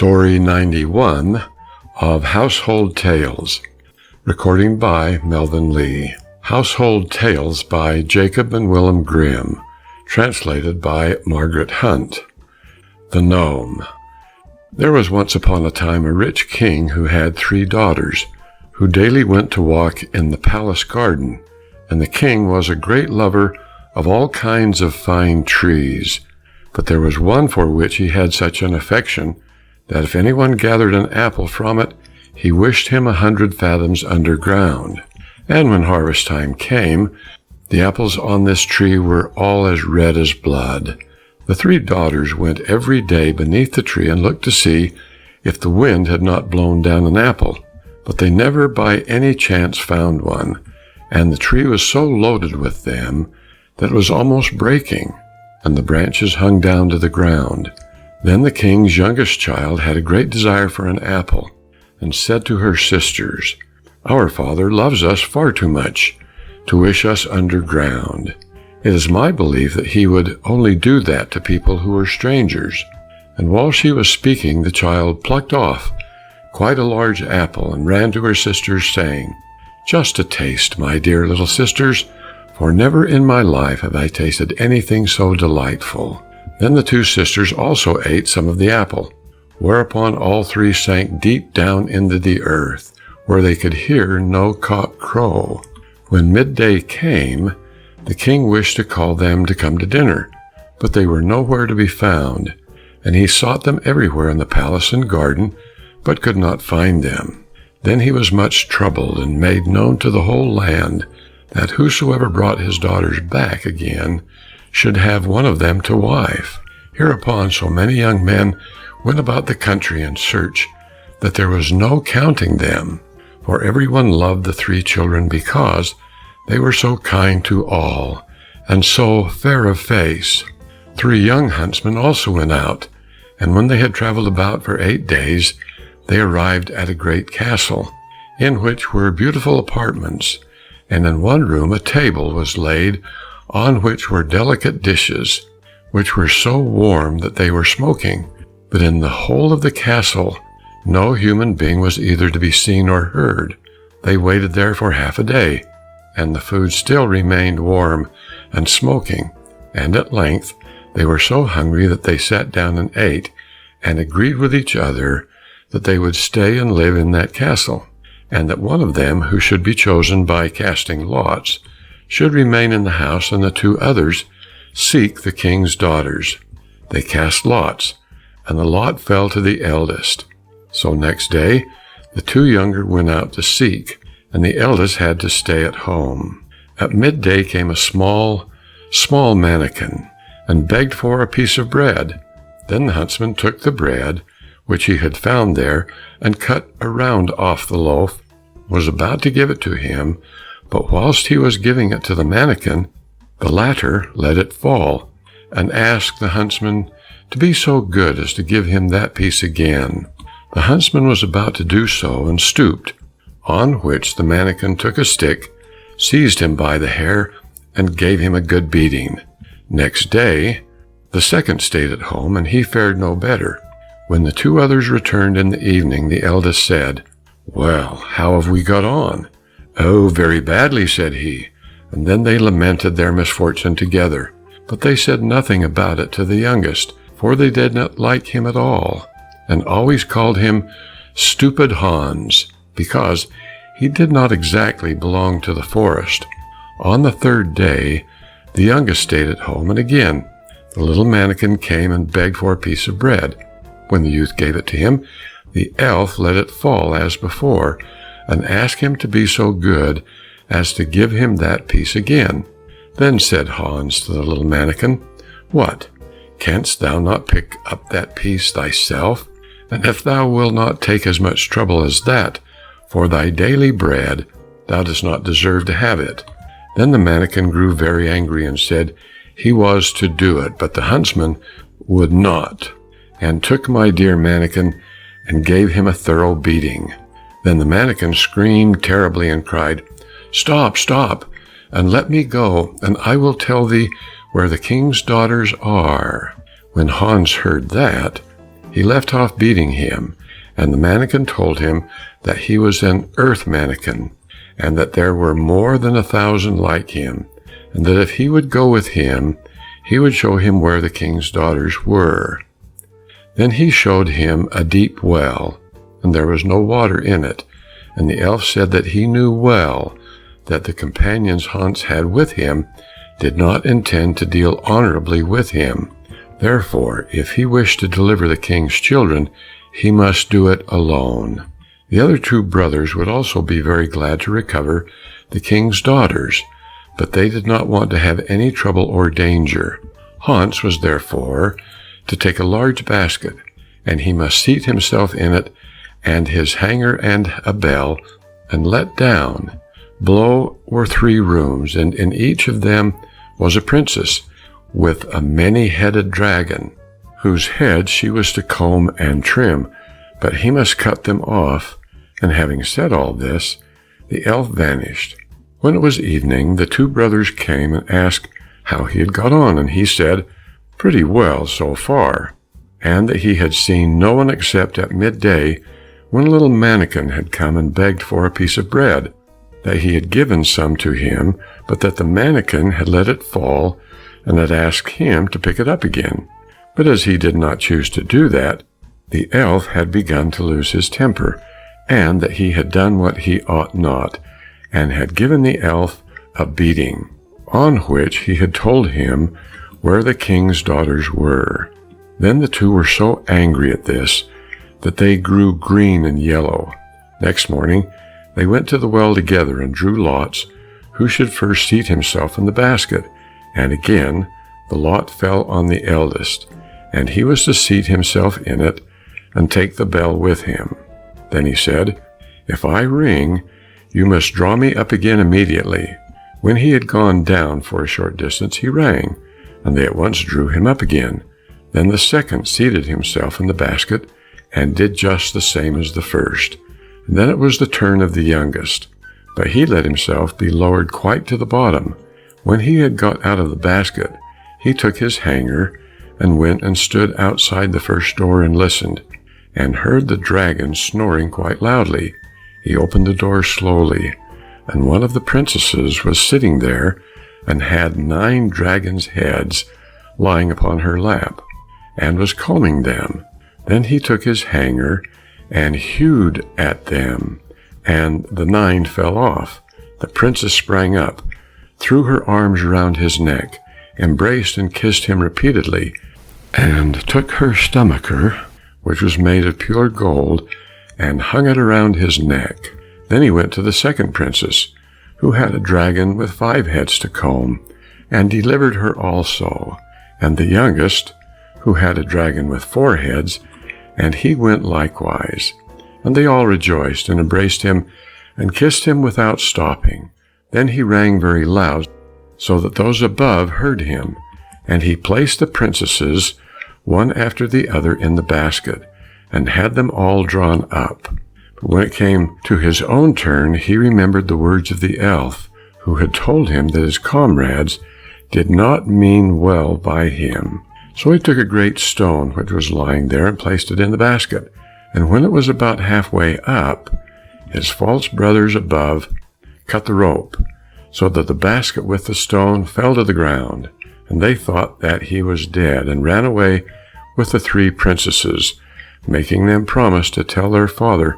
Story 91 of Household Tales. Recording by Melvin Lee. Household Tales by Jacob and Willem Grimm. Translated by Margaret Hunt. The Gnome. There was once upon a time a rich king who had 3 daughters, who daily went to walk in the palace garden, and the king was a great lover of all kinds of fine trees. But there was one for which he had such an affection, that if anyone gathered an apple from it, he wished him 100 fathoms underground. And when harvest time came, the apples on this tree were all as red as blood. The 3 daughters went every day beneath the tree and looked to see if the wind had not blown down an apple, but they never by any chance found one, and the tree was so loaded with them that it was almost breaking, and the branches hung down to the ground. Then the king's youngest child had a great desire for an apple, and said to her sisters, "Our father loves us far too much to wish us underground. It is my belief that he would only do that to people who were strangers." And while she was speaking, the child plucked off quite a large apple and ran to her sisters, saying, "Just a taste, my dear little sisters, for never in my life have I tasted anything so delightful." Then the 2 sisters also ate some of the apple, whereupon all 3 sank deep down into the earth, where they could hear no cock crow. When midday came, the king wished to call them to come to dinner, but they were nowhere to be found, and he sought them everywhere in the palace and garden, but could not find them. Then he was much troubled, and made known to the whole land that whosoever brought his daughters back again should have one of them to wife. Hereupon so many young men went about the country in search that there was no counting them, for everyone loved the 3 children because they were so kind to all, and so fair of face. 3 young huntsmen also went out, and when they had traveled about for 8 days, they arrived at a great castle, in which were beautiful apartments, and in one room a table was laid, on which were delicate dishes, which were so warm that they were smoking. But in the whole of the castle no human being was either to be seen or heard. They waited there for half a day, and the food still remained warm and smoking, and at length they were so hungry that they sat down and ate, and agreed with each other that they would stay and live in that castle, and that one of them, who should be chosen by casting lots, should remain in the house, and the 2 others seek the king's daughters. They cast lots, and the lot fell to the eldest. So next day the 2 younger went out to seek, and the eldest had to stay at home. At midday came a small mannikin, and begged for a piece of bread. Then the huntsman took the bread, which he had found there, and cut a round off the loaf, was about to give it to him, but whilst he was giving it to the mannikin, the latter let it fall, and asked the huntsman to be so good as to give him that piece again. The huntsman was about to do so, and stooped, on which the mannikin took a stick, seized him by the hair, and gave him a good beating. Next day the second stayed at home, and he fared no better. When the 2 others returned in the evening, the eldest said, "Well, how have we got on?" "Oh, very badly," said he, and then they lamented their misfortune together. But they said nothing about it to the youngest, for they did not like him at all, and always called him Stupid Hans, because he did not exactly belong to the forest. On the 3rd day the youngest stayed at home, and again the little mannikin came and begged for a piece of bread. When the youth gave it to him, the elf let it fall as before, and asked him to be so good as to give him that piece again. Then said Hans to the little mannikin, "What, canst thou not pick up that piece thyself? And if thou wilt not take as much trouble as that for thy daily bread, thou dost not deserve to have it." Then the mannikin grew very angry, and said he was to do it, but the huntsman would not, and took my dear mannikin and gave him a thorough beating. Then the mannikin screamed terribly and cried, "Stop, stop, and let me go, and I will tell thee where the king's daughters are." When Hans heard that, he left off beating him, and the mannikin told him that he was an earth mannikin, and that there were more than 1,000 like him, and that if he would go with him, he would show him where the king's daughters were. Then he showed him a deep well, and there was no water in it, and the elf said that he knew well that the companions Hans had with him did not intend to deal honorably with him. Therefore, if he wished to deliver the king's children, he must do it alone. The other two brothers would also be very glad to recover the king's daughters, but they did not want to have any trouble or danger. Hans was therefore to take a large basket, and he must seat himself in it, and his hanger and a bell, and let down. Below were 3 rooms, and in each of them was a princess with a many-headed dragon, whose head she was to comb and trim, but he must cut them off. And having said all this, the elf vanished. When it was evening, the 2 brothers came and asked how he had got on, and he said, "Pretty well so far," and that he had seen no one except at midday, when a little mannikin had come and begged for a piece of bread, that he had given some to him, but that the mannikin had let it fall, and had asked him to pick it up again. But as he did not choose to do that, the elf had begun to lose his temper, and that he had done what he ought not, and had given the elf a beating, on which he had told him where the king's daughters were. Then the 2 were so angry at this that they grew green and yellow. Next morning they went to the well together and drew lots who should first seat himself in the basket, and again the lot fell on the eldest, and he was to seat himself in it and take the bell with him. Then he said, "If I ring, you must draw me up again immediately." When he had gone down for a short distance, he rang, and they at once drew him up again. Then the second seated himself in the basket, and did just the same as the first. And then it was the turn of the youngest, but he let himself be lowered quite to the bottom. When he had got out of the basket, he took his hanger, and went and stood outside the first door and listened, and heard the dragon snoring quite loudly. He opened the door slowly, and one of the princesses was sitting there, and had 9 dragons' heads lying upon her lap, and was combing them. Then he took his hanger, and hewed at them, and the 9 fell off. The princess sprang up, threw her arms around his neck, embraced and kissed him repeatedly, and took her stomacher, which was made of pure gold, and hung it around his neck. Then he went to the second princess, who had a dragon with 5 heads to comb, and delivered her also, and the youngest, who had a dragon with 4 heads, and he went likewise. And they all rejoiced, and embraced him, and kissed him without stopping. Then he rang very loud, so that those above heard him, and he placed the princesses one after the other in the basket, and had them all drawn up. But when it came to his own turn, he remembered the words of the elf, who had told him that his comrades did not mean well by him. So he took a great stone which was lying there, and placed it in the basket. And when it was about halfway up, his false brothers above cut the rope, so that the basket with the stone fell to the ground. And they thought that he was dead, and ran away with the 3 princesses, making them promise to tell their father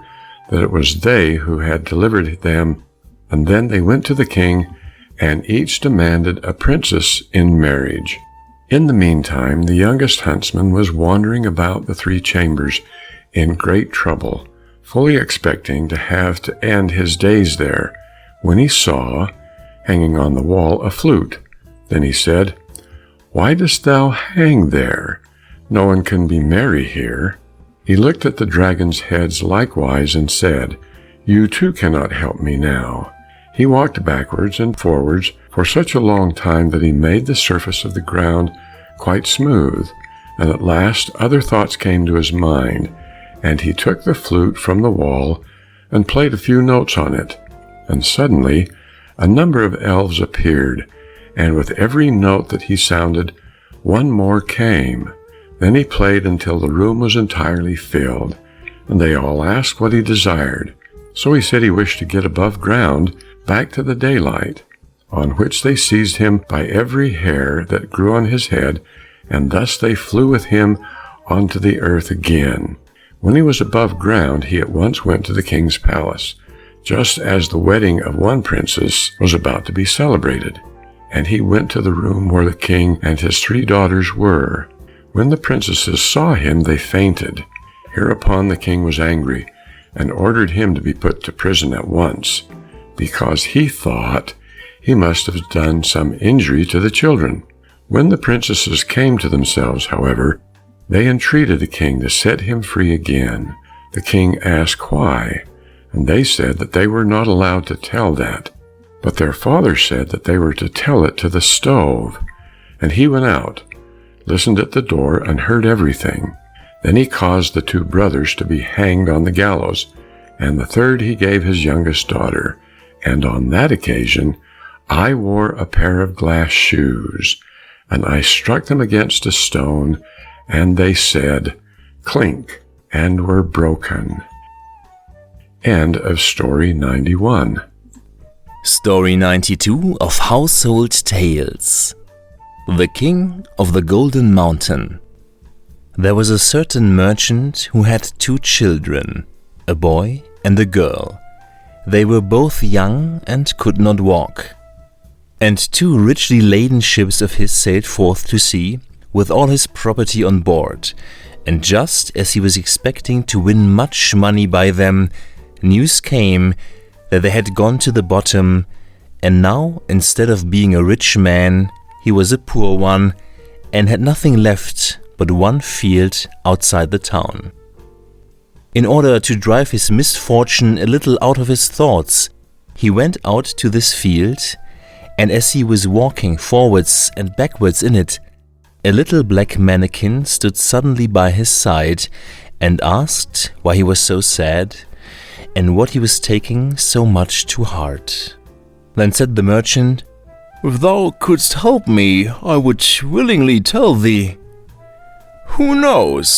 that it was they who had delivered them. And then they went to the king, and each demanded a princess in marriage. In the meantime, the youngest huntsman was wandering about the 3 chambers in great trouble, fully expecting to have to end his days there, when he saw, hanging on the wall, a flute. Then he said, "Why dost thou hang there? No one can be merry here." He looked at the dragon's heads likewise, and said, "You too cannot help me now." He walked backwards and forwards for such a long time that he made the surface of the ground quite smooth, and at last other thoughts came to his mind, and he took the flute from the wall and played a few notes on it. And suddenly a number of elves appeared, and with every note that he sounded, one more came. Then he played until the room was entirely filled, and they all asked what he desired. So he said he wished to get above ground, back to the daylight, on which they seized him by every hair that grew on his head, and thus they flew with him onto the earth again. When he was above ground, he at once went to the king's palace, just as the wedding of one princess was about to be celebrated. And he went to the room where the king and his 3 daughters were. When the princesses saw him, they fainted. Hereupon the king was angry, and ordered him to be put to prison at once, because he thought he must have done some injury to the children. When the princesses came to themselves, however, they entreated the king to set him free again. The king asked why, and they said that they were not allowed to tell that. But their father said that they were to tell it to the stove. And he went out, listened at the door, and heard everything. Then he caused the 2 brothers to be hanged on the gallows, and the 3rd he gave his youngest daughter. And on that occasion I wore a pair of glass shoes, and I struck them against a stone, and they said, "Clink," and were broken. End of Story 91. Story 92 of Household Tales. The King of the Golden Mountain. There was a certain merchant who had 2 children, a boy and a girl. They were both young and could not walk. And 2 richly laden ships of his sailed forth to sea, with all his property on board. And just as he was expecting to win much money by them, news came that they had gone to the bottom, and now, instead of being a rich man, he was a poor one, and had nothing left but one field outside the town. In order to drive his misfortune a little out of his thoughts, he went out to this field, and as he was walking forwards and backwards in it, a little black mannikin stood suddenly by his side and asked why he was so sad, and what he was taking so much to heart. Then said the merchant, "If thou couldst help me, I would willingly tell thee." "Who knows?"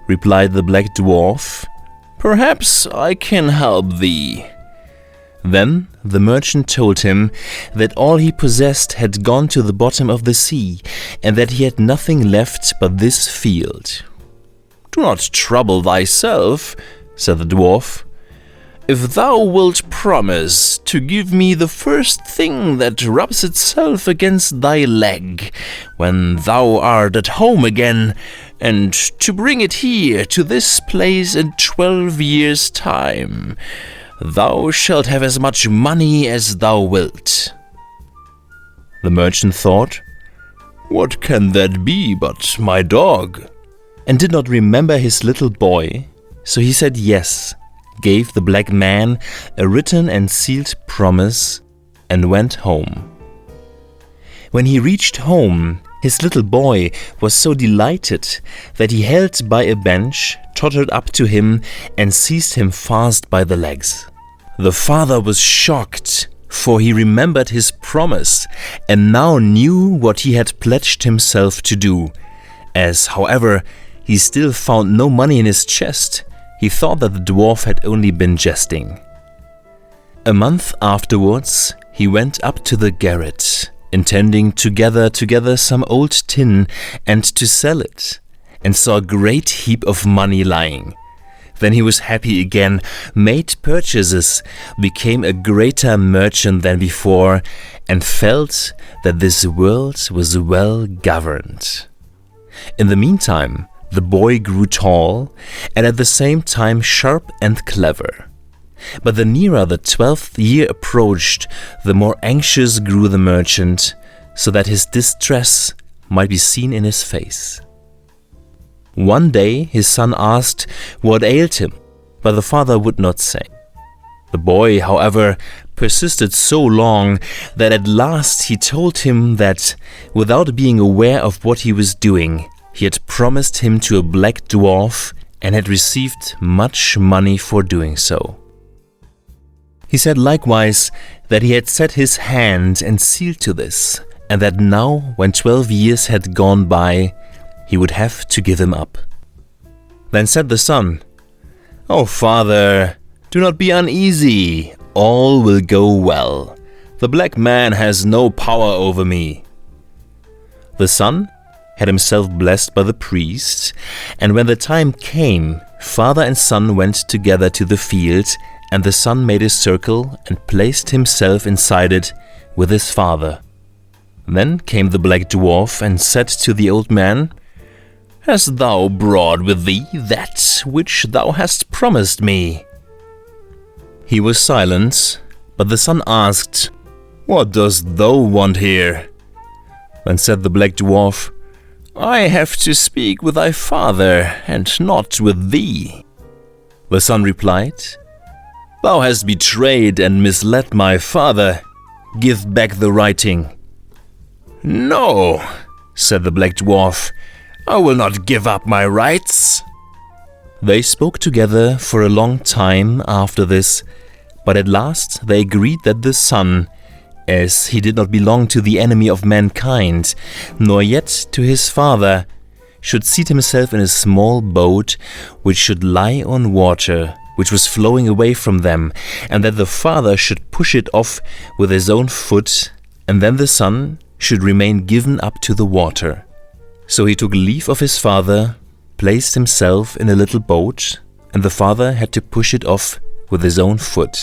replied the black dwarf. "Perhaps I can help thee." Then the merchant told him that all he possessed had gone to the bottom of the sea, and that he had nothing left but this field. "Do not trouble thyself," said the dwarf. "If thou wilt promise to give me the first thing that rubs itself against thy leg when thou art at home again, and to bring it here to this place in 12 years' time, thou shalt have as much money as thou wilt." The merchant thought, "What can that be but my dog?" and did not remember his little boy, so he said yes, gave the black man a written and sealed promise, and went home. When he reached home, his little boy was so delighted that he held by a bench, tottered up to him, and seized him fast by the legs. The father was shocked, for he remembered his promise, and now knew what he had pledged himself to do. As, however, he still found no money in his chest, he thought that the dwarf had only been jesting. A month afterwards, he went up to the garret, intending to gather together some old tin and to sell it, and saw a great heap of money lying. Then he was happy again, made purchases, became a greater merchant than before, and felt that this world was well governed. In the meantime, the boy grew tall, and at the same time sharp and clever. But the nearer the 12th year approached, the more anxious grew the merchant, so that his distress might be seen in his face. One day his son asked what ailed him, but the father would not say. The boy, however, persisted so long that at last he told him that, without being aware of what he was doing, he had promised him to a black dwarf and had received much money for doing so. He said likewise that he had set his hand and seal to this, and that now, when 12 years had gone by, he would have to give him up. Then said the son, "O father, do not be uneasy. All will go well. The black man has no power over me." The son had himself blessed by the priest, and when the time came, father and son went together to the field, and the son made a circle and placed himself inside it with his father. Then came the black dwarf and said to the old man, "Hast thou brought with thee that which thou hast promised me?" He was silent, but the son asked, "What dost thou want here?" Then said the black dwarf, "I have to speak with thy father, and not with thee." The son replied, "Thou hast betrayed and misled my father. Give back the writing." "No," said the black dwarf, "I will not give up my rights." They spoke together for a long time after this, but at last they agreed that the son, as he did not belong to the enemy of mankind, nor yet to his father, should seat himself in a small boat which should lie on water, which was flowing away from them, and that the father should push it off with his own foot, and then the son should remain given up to the water. So he took leave of his father, placed himself in a little boat, and the father had to push it off with his own foot.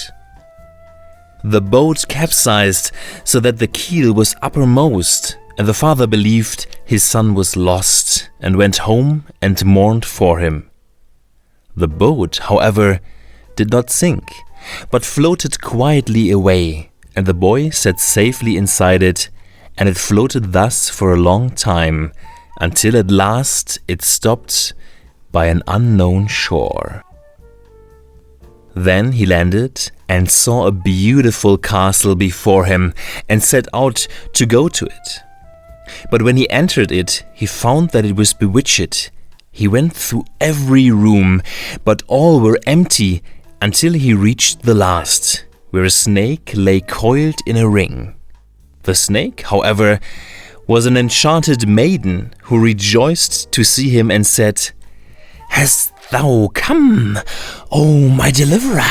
The boat capsized so that the keel was uppermost, and the father believed his son was lost, and went home and mourned for him. The boat, however, did not sink, but floated quietly away, and the boy sat safely inside it, and it floated thus for a long time, until at last it stopped by an unknown shore. Then he landed and saw a beautiful castle before him, and set out to go to it. But when he entered it, he found that it was bewitched. He went through every room, but all were empty until he reached the last, where a snake lay coiled in a ring. The snake, however, was an enchanted maiden who rejoiced to see him and said, "Hast thou come, O my deliverer?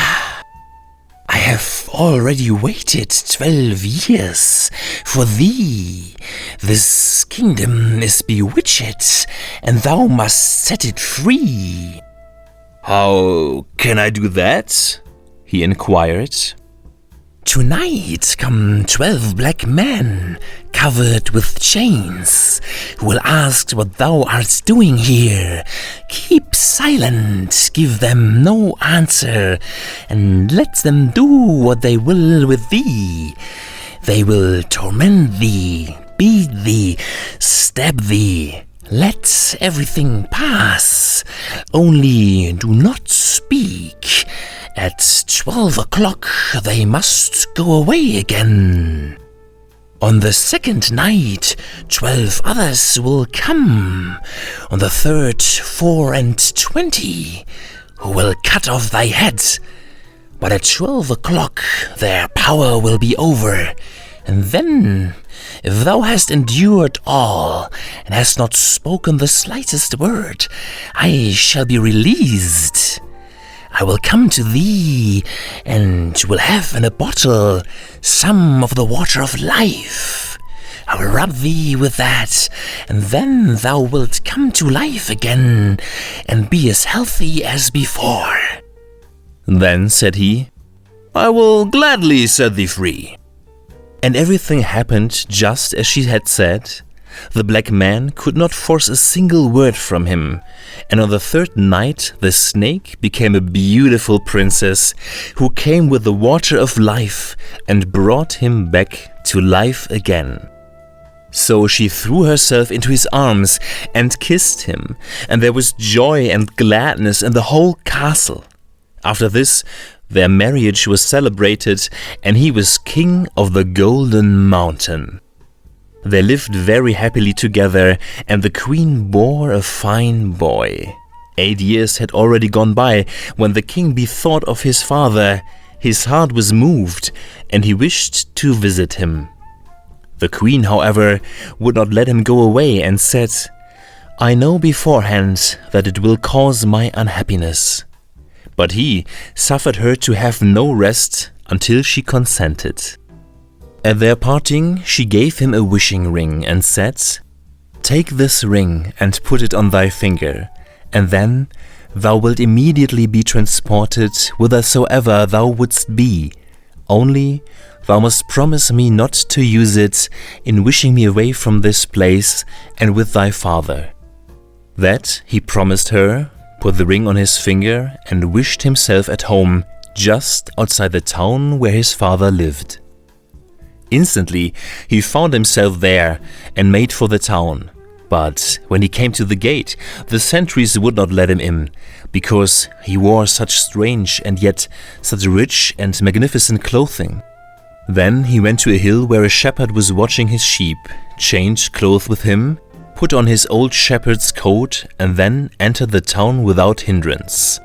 I have already waited 12 years for thee. This kingdom is bewitched, and thou must set it free." "How can I do that?" he inquired. "Tonight come 12 black men, covered with chains, who will ask what thou art doing here. Keep silent, give them no answer, and let them do what they will with thee. They will torment thee, beat thee, stab thee. Let everything pass, only do not speak. At 12 o'clock they must go away again. On the second night, 12 others will come. On the third, 24, who will cut off thy head. But at 12 o'clock their power will be over, and then, if thou hast endured all, and hast not spoken the slightest word, I shall be released. I will come to thee, and will have in a bottle some of the water of life. I will rub thee with that, and then thou wilt come to life again, and be as healthy as before." Then said he, "I will gladly set thee free." And everything happened just as she had said. The black man could not force a single word from him, and on the third night the snake became a beautiful princess who came with the water of life and brought him back to life again. So she threw herself into his arms and kissed him, and there was joy and gladness in the whole castle. After this, their marriage was celebrated, and he was king of the Golden Mountain. They lived very happily together, and the queen bore a fine boy. 8 years had already gone by when the king bethought of his father. His heart was moved, and he wished to visit him. The queen, however, would not let him go away and said, I know beforehand that it will cause my unhappiness." But he suffered her to have no rest until she consented. At their parting, she gave him a wishing ring and said, "Take this ring and put it on thy finger, and then thou wilt immediately be transported whithersoever thou wouldst be. Only thou must promise me not to use it in wishing me away from this place and with thy father." That he promised her, put the ring on his finger, and wished himself at home just outside the town where his father lived. Instantly he found himself there and made for the town. But when he came to the gate, the sentries would not let him in, because he wore such strange and yet such rich and magnificent clothing. Then he went to a hill where a shepherd was watching his sheep, changed clothes with him, put on his old shepherd's coat, and then entered the town without hindrance.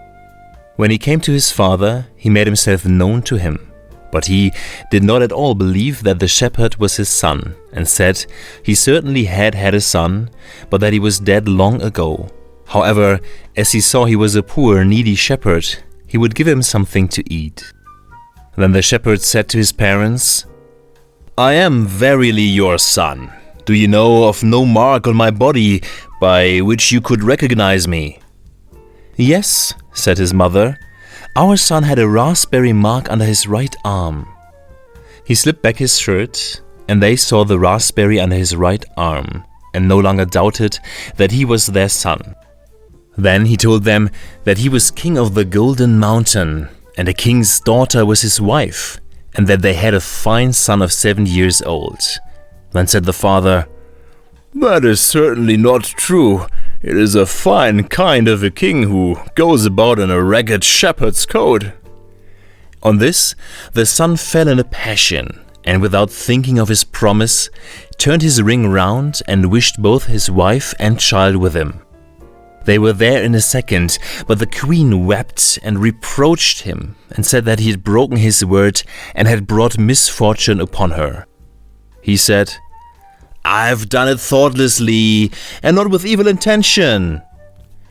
When he came to his father, he made himself known to him. But he did not at all believe that the shepherd was his son, and said he certainly had a son, but that he was dead long ago. However, as he saw he was a poor, needy shepherd, he would give him something to eat. Then the shepherd said to his parents, "I am verily your son. Do you know of no mark on my body by which you could recognize me?" "Yes," said his mother. "Our son had a raspberry mark under his right arm." He slipped back his shirt, and they saw the raspberry under his right arm, and no longer doubted that he was their son. Then he told them that he was king of the Golden Mountain, and a king's daughter was his wife, and that they had a fine son of 7 years old. Then said the father, "That is certainly not true. It is a fine kind of a king who goes about in a ragged shepherd's coat." On this, the son fell in a passion, and without thinking of his promise, turned his ring round and wished both his wife and child with him. They were there in a second, but the queen wept and reproached him, and said that he had broken his word and had brought misfortune upon her. He said, "I have done it thoughtlessly, and not with evil intention,"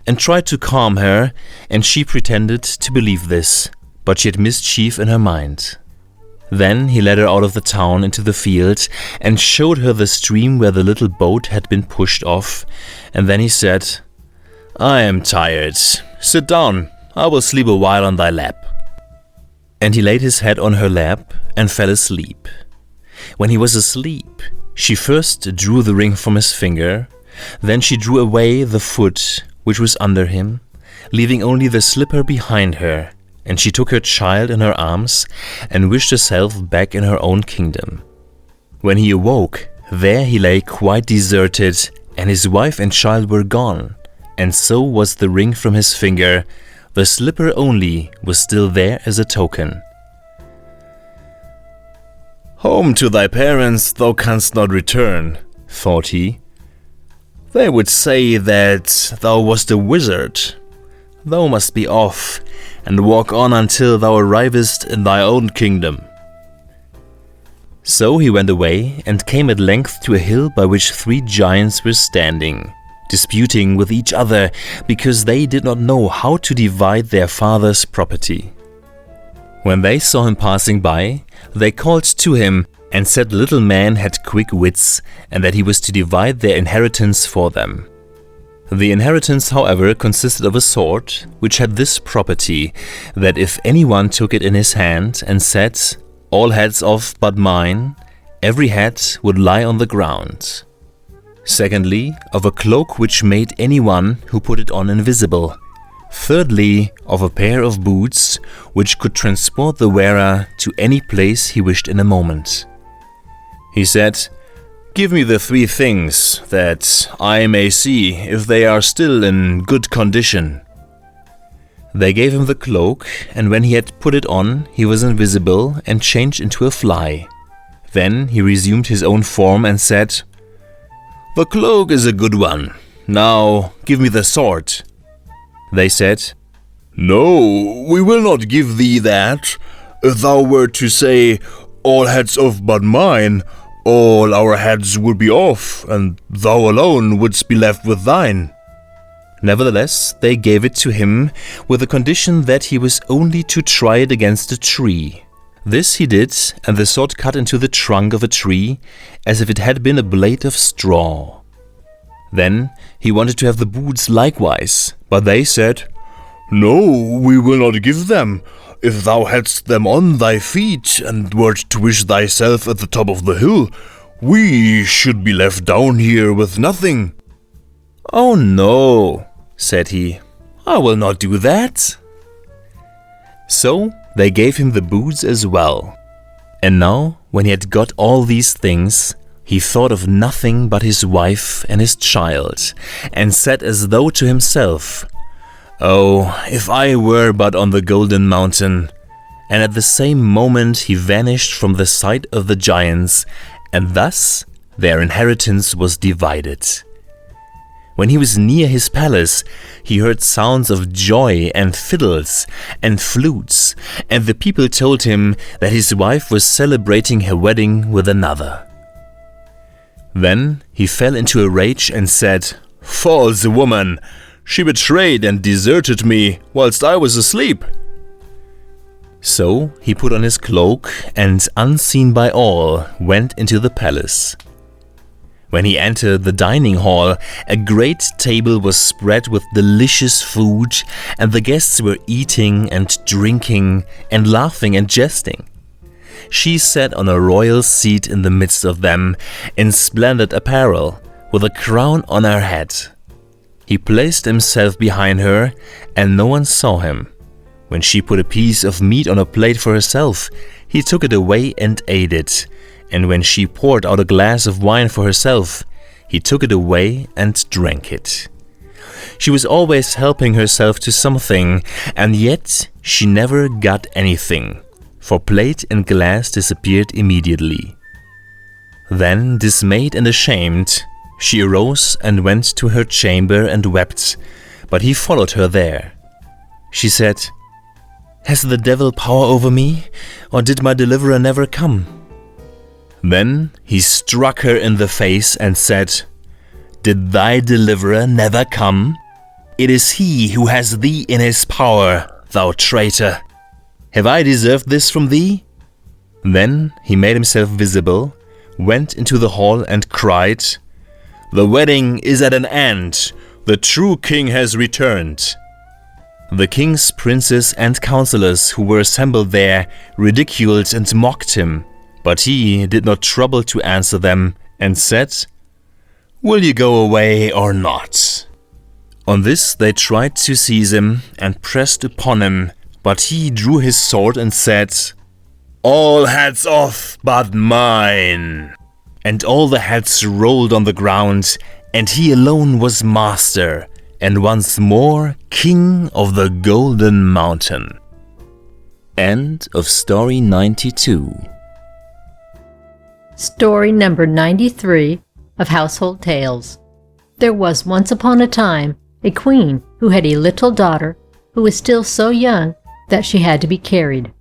and tried to calm her, and she pretended to believe this, but she had mischief in her mind. Then he led her out of the town into the field, and showed her the stream where the little boat had been pushed off, and then he said, "I am tired. Sit down, I will sleep a while on thy lap." And he laid his head on her lap and fell asleep. When he was asleep, she first drew the ring from his finger, then she drew away the foot which was under him, leaving only the slipper behind her, and she took her child in her arms and wished herself back in her own kingdom. When he awoke, there he lay quite deserted, and his wife and child were gone, and so was the ring from his finger. The slipper only was still there as a token. "Home to thy parents thou canst not return," thought he. "They would say that thou wast a wizard. Thou must be off, and walk on until thou arrivest in thy own kingdom." So he went away, and came at length to a hill by which 3 giants were standing, disputing with each other, because they did not know how to divide their father's property. When they saw him passing by, they called to him, and said the little man had quick wits, and that he was to divide their inheritance for them. The inheritance, however, consisted of a sword, which had this property, that if anyone took it in his hand and said, "All heads off but mine," every head would lie on the ground. Secondly, of a cloak which made anyone who put it on invisible. Thirdly, of a pair of boots, which could transport the wearer to any place he wished in a moment. He said, "Give me the 3 things, that I may see if they are still in good condition." They gave him the cloak, and when he had put it on, he was invisible and changed into a fly. Then he resumed his own form and said, "The cloak is a good one. Now give me the sword." They said, "No, we will not give thee that. If thou wert to say, 'All heads off but mine,' all our heads would be off, and thou alone wouldst be left with thine." Nevertheless, they gave it to him with the condition that he was only to try it against a tree. This he did, and the sword cut into the trunk of a tree as if it had been a blade of straw. Then he wanted to have the boots likewise, but they said, "No, we will not give them. If thou hadst them on thy feet, and wert to wish thyself at the top of the hill, we should be left down here with nothing." "Oh no," said he, "I will not do that." So they gave him the boots as well. And now, when he had got all these things, he thought of nothing but his wife and his child, and said as though to himself, "Oh, if I were but on the golden mountain!" And at the same moment he vanished from the sight of the giants, and thus their inheritance was divided. When he was near his palace, he heard sounds of joy and fiddles and flutes, and the people told him that his wife was celebrating her wedding with another. Then he fell into a rage and said, "False woman! She betrayed and deserted me whilst I was asleep." So he put on his cloak and, unseen by all, went into the palace. When he entered the dining hall, a great table was spread with delicious food, and the guests were eating and drinking and laughing and jesting. She sat on a royal seat in the midst of them, in splendid apparel, with a crown on her head. He placed himself behind her, and no one saw him. When she put a piece of meat on a plate for herself, he took it away and ate it. And when she poured out a glass of wine for herself, he took it away and drank it. She was always helping herself to something, and yet she never got anything, for plate and glass disappeared immediately. Then, dismayed and ashamed, she arose and went to her chamber and wept, but he followed her there. She said, "Has the devil power over me, or did my deliverer never come?" Then he struck her in the face and said, "Did thy deliverer never come? It is he who has thee in his power, thou traitor. Have I deserved this from thee?" Then he made himself visible, went into the hall and cried, "The wedding is at an end. The true king has returned." The king's princes and counselors who were assembled there ridiculed and mocked him, but he did not trouble to answer them and said, "Will you go away or not?" On this they tried to seize him and pressed upon him, but he drew his sword and said, "All heads off but mine." And all the heads rolled on the ground, and he alone was master, and once more king of the Golden Mountain. End of story 92. Story number 93 of Household Tales. There was once upon a time a queen who had a little daughter who was still so young that she had to be carried.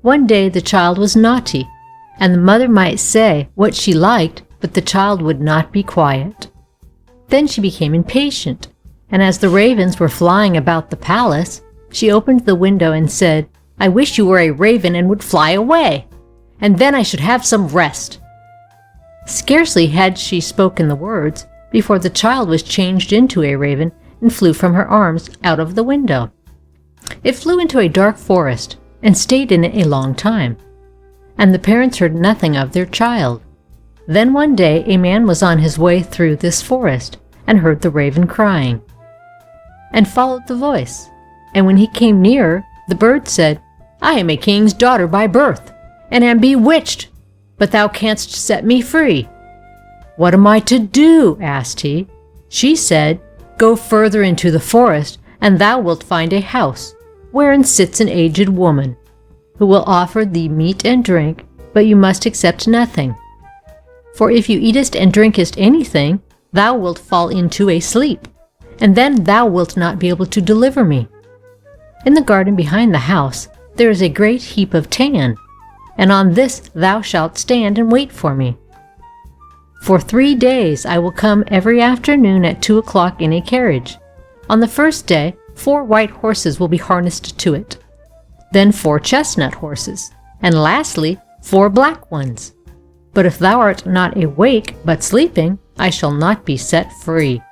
One day the child was naughty, and the mother might say what she liked, but the child would not be quiet. Then she became impatient, and as the ravens were flying about the palace, she opened the window and said, "I wish you were a raven and would fly away, and then I should have some rest." Scarcely had she spoken the words before the child was changed into a raven and flew from her arms out of the window. It flew into a dark forest and stayed in it a long time, and the parents heard nothing of their child. Then one day a man was on his way through this forest and heard the raven crying, and followed the voice. And when he came nearer, the bird said, "I am a king's daughter by birth, and am bewitched, but thou canst set me free." "What am I to do?" asked he. She said, "Go further into the forest, and thou wilt find a house, wherein sits an aged woman, who will offer thee meat and drink, but you must accept nothing. For if you eatest and drinkest anything, thou wilt fall into a sleep, and then thou wilt not be able to deliver me. In the garden behind the house there is a great heap of tan, and on this thou shalt stand and wait for me, For 3 days I will come every afternoon at 2 o'clock in a carriage. On the first day, 4 white horses will be harnessed to it, then 4 chestnut horses, and lastly 4 black ones. But if thou art not awake but sleeping, I shall not be set free."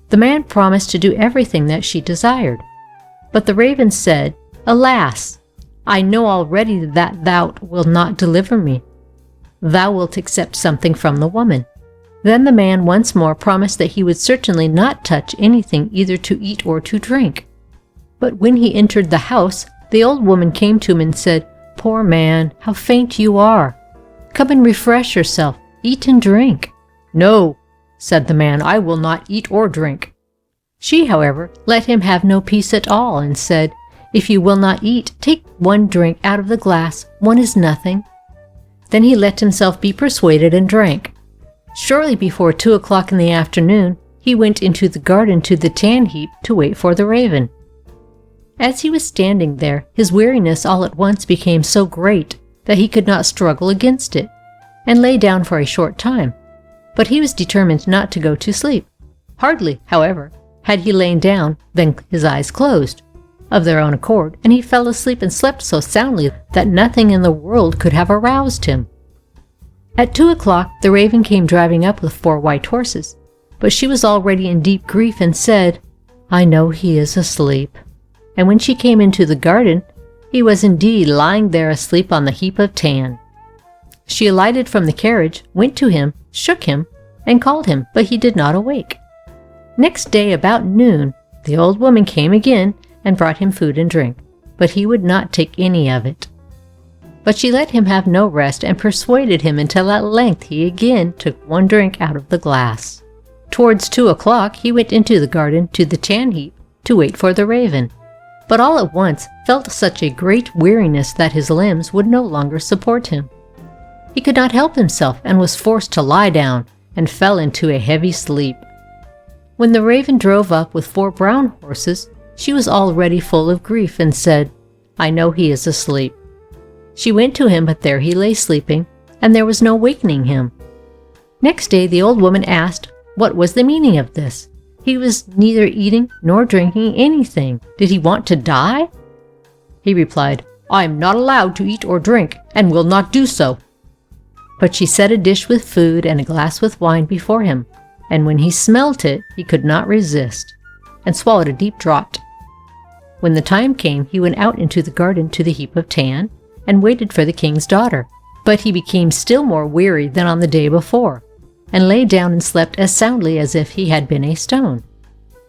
The man promised to do everything that she desired. But the raven said, "Alas, I know already that thou wilt not deliver me. Thou wilt accept something from the woman." Then the man once more promised that he would certainly not touch anything either to eat or to drink. But when he entered the house, the old woman came to him and said, "Poor man, how faint you are! Come and refresh yourself, eat and drink." "No," said the man, "I will not eat or drink." She, however, let him have no peace at all, and said, "If you will not eat, take 1 drink out of the glass, 1 is nothing." Then he let himself be persuaded and drank. Shortly before 2 o'clock in the afternoon, he went into the garden to the tan heap to wait for the raven. As he was standing there, his weariness all at once became so great that he could not struggle against it, and lay down for a short time. But he was determined not to go to sleep. Hardly, however, had he lain down than his eyes closed of their own accord, and he fell asleep and slept so soundly that nothing in the world could have aroused him. At 2 o'clock the raven came driving up with 4 white horses, but she was already in deep grief and said, "I know he is asleep." And when she came into the garden, he was indeed lying there asleep on the heap of tan. She alighted from the carriage, went to him, shook him, and called him, but he did not awake. Next day about noon, the old woman came again and brought him food and drink, but he would not take any of it. But she let him have no rest and persuaded him until at length he again took 1 drink out of the glass. Towards 2 o'clock he went into the garden to the tan heap to wait for the raven, but all at once felt such a great weariness that his limbs would no longer support him. He could not help himself and was forced to lie down and fell into a heavy sleep. When the raven drove up with 4 brown horses, she was already full of grief and said, "I know he is asleep." She went to him, but there he lay sleeping, and there was no wakening him. Next day the old woman asked what was the meaning of this. He was neither eating nor drinking anything. Did he want to die? He replied, "I am not allowed to eat or drink, and will not do so." But she set a dish with food and a glass with wine before him, and when he smelt it, he could not resist, and swallowed a deep draught. When the time came, he went out into the garden to the heap of tan, and waited for the king's daughter. But he became still more weary than on the day before, and lay down and slept as soundly as if he had been a stone.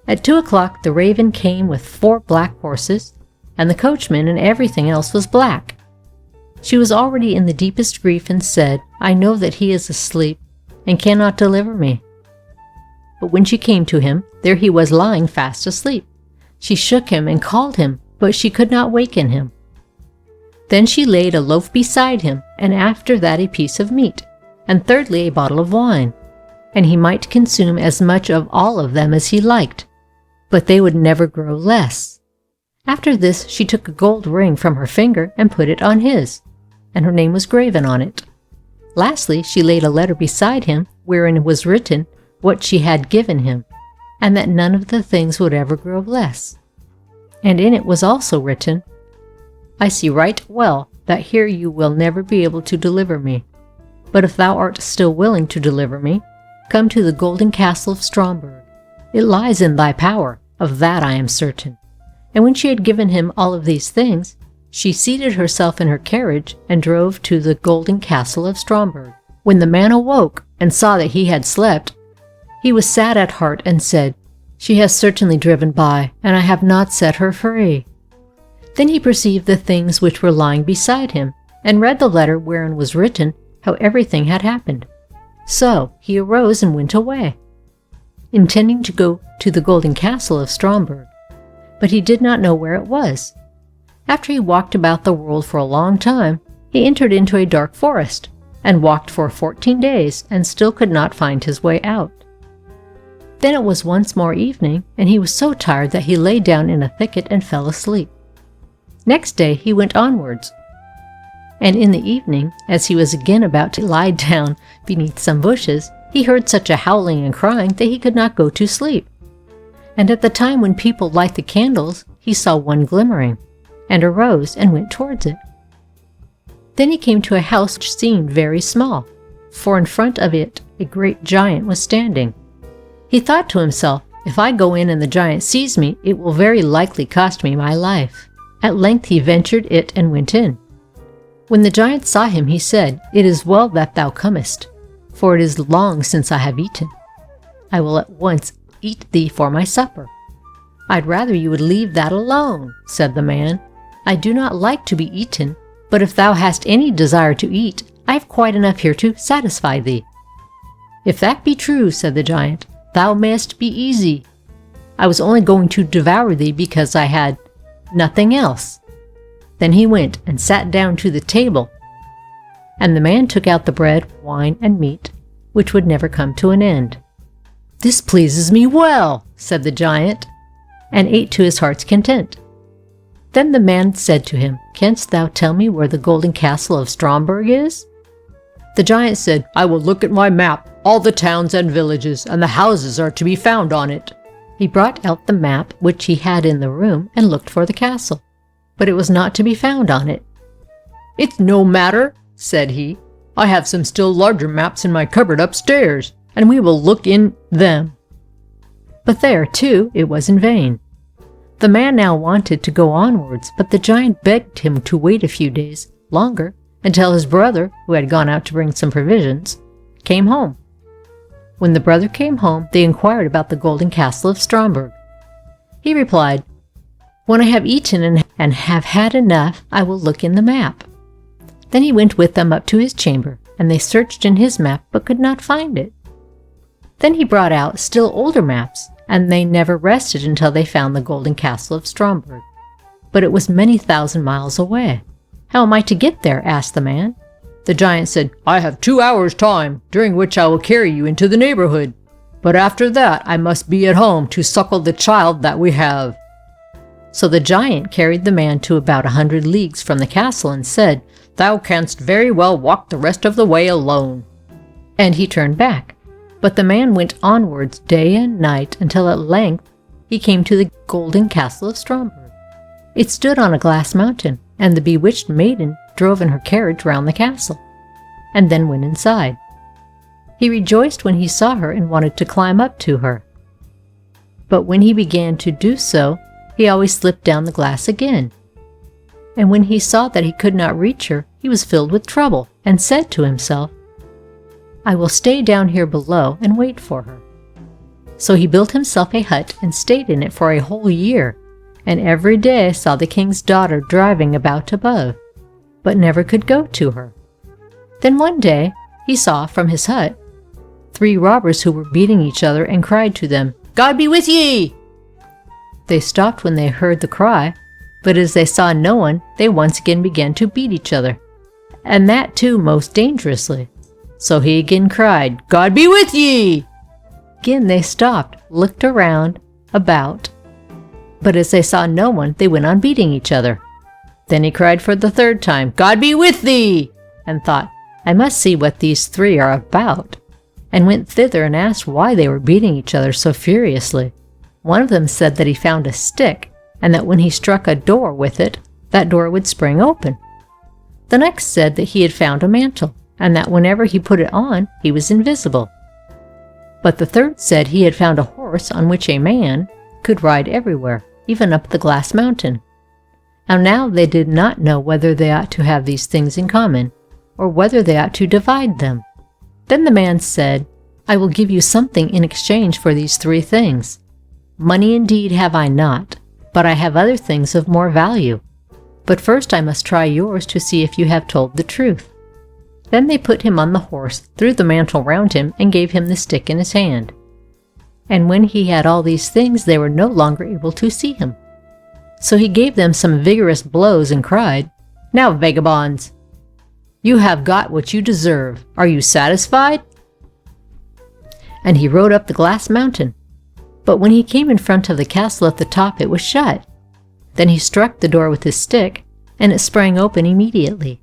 At 2 o'clock the raven came with 4 black horses, and the coachman and everything else was black. She was already in the deepest grief and said, "I know that he is asleep, and cannot deliver me." But when she came to him, there he was lying fast asleep. She shook him and called him, but she could not waken him. Then she laid a loaf beside him, and after that a piece of meat, and thirdly a bottle of wine, and he might consume as much of all of them as he liked, but they would never grow less. After this she took a gold ring from her finger and put it on his, and her name was graven on it. Lastly she laid a letter beside him, wherein was written what she had given him, and that none of the things would ever grow less. And in it was also written, "I see right well that here you will never be able to deliver me. But if thou art still willing to deliver me, come to the golden castle of Stromberg. It lies in thy power, of that I am certain." And when she had given him all of these things, she seated herself in her carriage and drove to the golden castle of Stromberg. When the man awoke and saw that he had slept, he was sad at heart and said, "She has certainly driven by, and I have not set her free." Then he perceived the things which were lying beside him, and read the letter wherein was written how everything had happened. So he arose and went away, intending to go to the golden castle of Stromberg, but he did not know where it was. After he walked about the world for a long time, he entered into a dark forest, and walked for 14 days, and still could not find his way out. Then it was once more evening, and he was so tired that he lay down in a thicket and fell asleep. Next day he went onwards, And in the evening, as he was again about to lie down beneath some bushes, he heard such a howling and crying that he could not go to sleep. And at the time when people light the candles, he saw one glimmering, and arose and went towards it. Then he came to a house which seemed very small, for in front of it a great giant was standing. He thought to himself, "If I go in and the giant sees me, it will very likely cost me my life." At length he ventured it and went in. When the giant saw him, he said, "It is well that thou comest, for it is long since I have eaten. I will at once eat thee for my supper." "I'd rather you would leave that alone," said the man. "I do not like to be eaten, but if thou hast any desire to eat, I have quite enough here to satisfy thee." "If that be true," said the giant, "thou mayst be easy. I was only going to devour thee because I had nothing else." Then he went and sat down to the table, and the man took out the bread, wine, and meat, which would never come to an end. "This pleases me well," said the giant, and ate to his heart's content. Then the man said to him, "Canst thou tell me where the golden castle of Stromberg is?" The giant said, "I will look at my map. All the towns and villages and the houses are to be found on it." He brought out the map which he had in the room and looked for the castle, but it was not to be found on it. "It's no matter," said he. "I have some still larger maps in my cupboard upstairs, and we will look in them." But there, too, it was in vain. The man now wanted to go onwards, but the giant begged him to wait a few days longer until his brother, who had gone out to bring some provisions, came home. When the brother came home, they inquired about the golden castle of Stromberg. He replied, "When I have eaten and have had enough, I will look in the map." Then he went with them up to his chamber, and they searched in his map but could not find it. Then he brought out still older maps, and they never rested until they found the golden castle of Stromberg. But it was many thousand miles away. "How am I to get there?" asked the man. The giant said, "I have 2 hours' time, during which I will carry you into the neighborhood. But after that I must be at home to suckle the child that we have." So the giant carried the man to about 100 leagues from the castle and said, "Thou canst very well walk the rest of the way alone." And he turned back. But the man went onwards day and night until at length he came to the golden castle of Stromberg. It stood on a glass mountain, and the bewitched maiden drove in her carriage round the castle, and then went inside. He rejoiced when he saw her and wanted to climb up to her. But when he began to do so, he always slipped down the glass again. And when he saw that he could not reach her, he was filled with trouble, and said to himself, "I will stay down here below and wait for her." So he built himself a hut and stayed in it for a whole year, and every day saw the king's daughter driving about above, but never could go to her. Then one day he saw from his hut 3 robbers who were beating each other, and cried to them, "God be with ye!" They stopped when they heard the cry, but as they saw no one, they once again began to beat each other, and that too most dangerously. So he again cried, "God be with ye!" Again they stopped, looked around, about, but as they saw no one, they went on beating each other. Then he cried for the 3rd time, "God be with thee!" and thought, "I must see what these 3 are about," and went thither and asked why they were beating each other so furiously. One of them said that he found a stick, and that when he struck a door with it, that door would spring open. The next said that he had found a mantle, and that whenever he put it on, he was invisible. But the 3rd said he had found a horse on which a man could ride everywhere, even up the glass mountain. And now they did not know whether they ought to have these things in common, or whether they ought to divide them. Then the man said, "I will give you something in exchange for these 3 things. Money indeed have I not, but I have other things of more value. But first I must try yours to see if you have told the truth." Then they put him on the horse, threw the mantle round him, and gave him the stick in his hand. And when he had all these things, they were no longer able to see him. So he gave them some vigorous blows and cried, "Now, vagabonds, you have got what you deserve. Are you satisfied?" And he rode up the glass mountain. But when he came in front of the castle at the top, it was shut. Then he struck the door with his stick, and it sprang open immediately.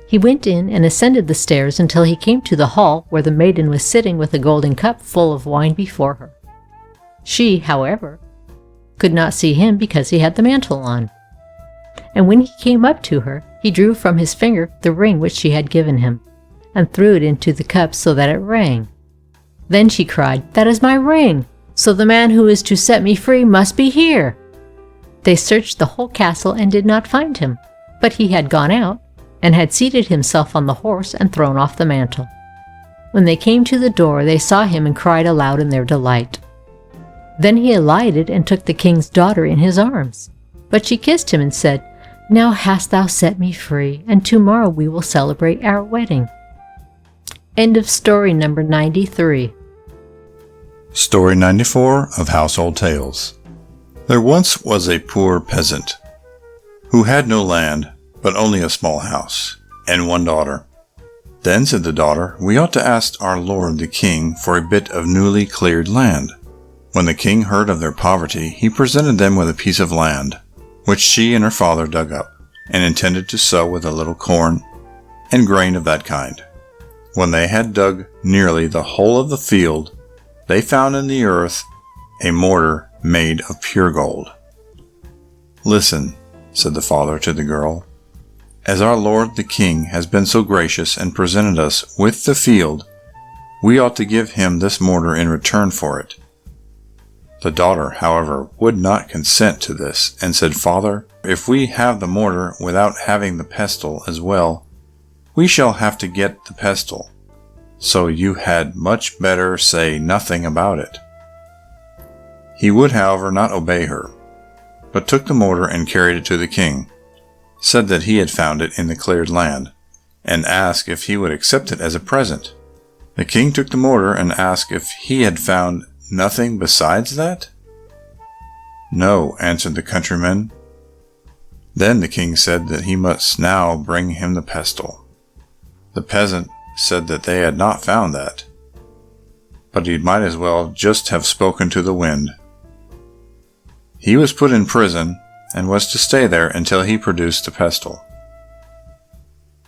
He went in and ascended the stairs until he came to the hall where the maiden was sitting with a golden cup full of wine before her. She, however, could not see him because he had the mantle on. And when he came up to her, he drew from his finger the ring which she had given him, and threw it into the cup so that it rang. Then she cried, "That is my ring! So the man who is to set me free must be here!" They searched the whole castle and did not find him, but he had gone out, and had seated himself on the horse and thrown off the mantle. When they came to the door, they saw him and cried aloud in their delight. Then he alighted and took the king's daughter in his arms. But she kissed him and said, "Now hast thou set me free, and tomorrow we will celebrate our wedding." End of story number 93. Story 94 of Household Tales. There once was a poor peasant who had no land, but only a small house, and one daughter. Then said the daughter, "We ought to ask our lord the king for a bit of newly cleared land." When the king heard of their poverty, he presented them with a piece of land, which she and her father dug up, and intended to sow with a little corn and grain of that kind. When they had dug nearly the whole of the field, they found in the earth a mortar made of pure gold. "Listen," said the father to the girl, "as our lord the king has been so gracious and presented us with the field, we ought to give him this mortar in return for it." The daughter, however, would not consent to this, and said, "Father, if we have the mortar without having the pestle as well, we shall have to get the pestle, so you had much better say nothing about it." He would, however, not obey her, but took the mortar and carried it to the king, said that he had found it in the cleared land, and asked if he would accept it as a present. The king took the mortar and asked if he had found nothing besides that? "No," answered the countryman. Then the king said that he must now bring him the pestle. The peasant said that they had not found that, but he might as well just have spoken to the wind. He was put in prison and was to stay there until he produced the pestle.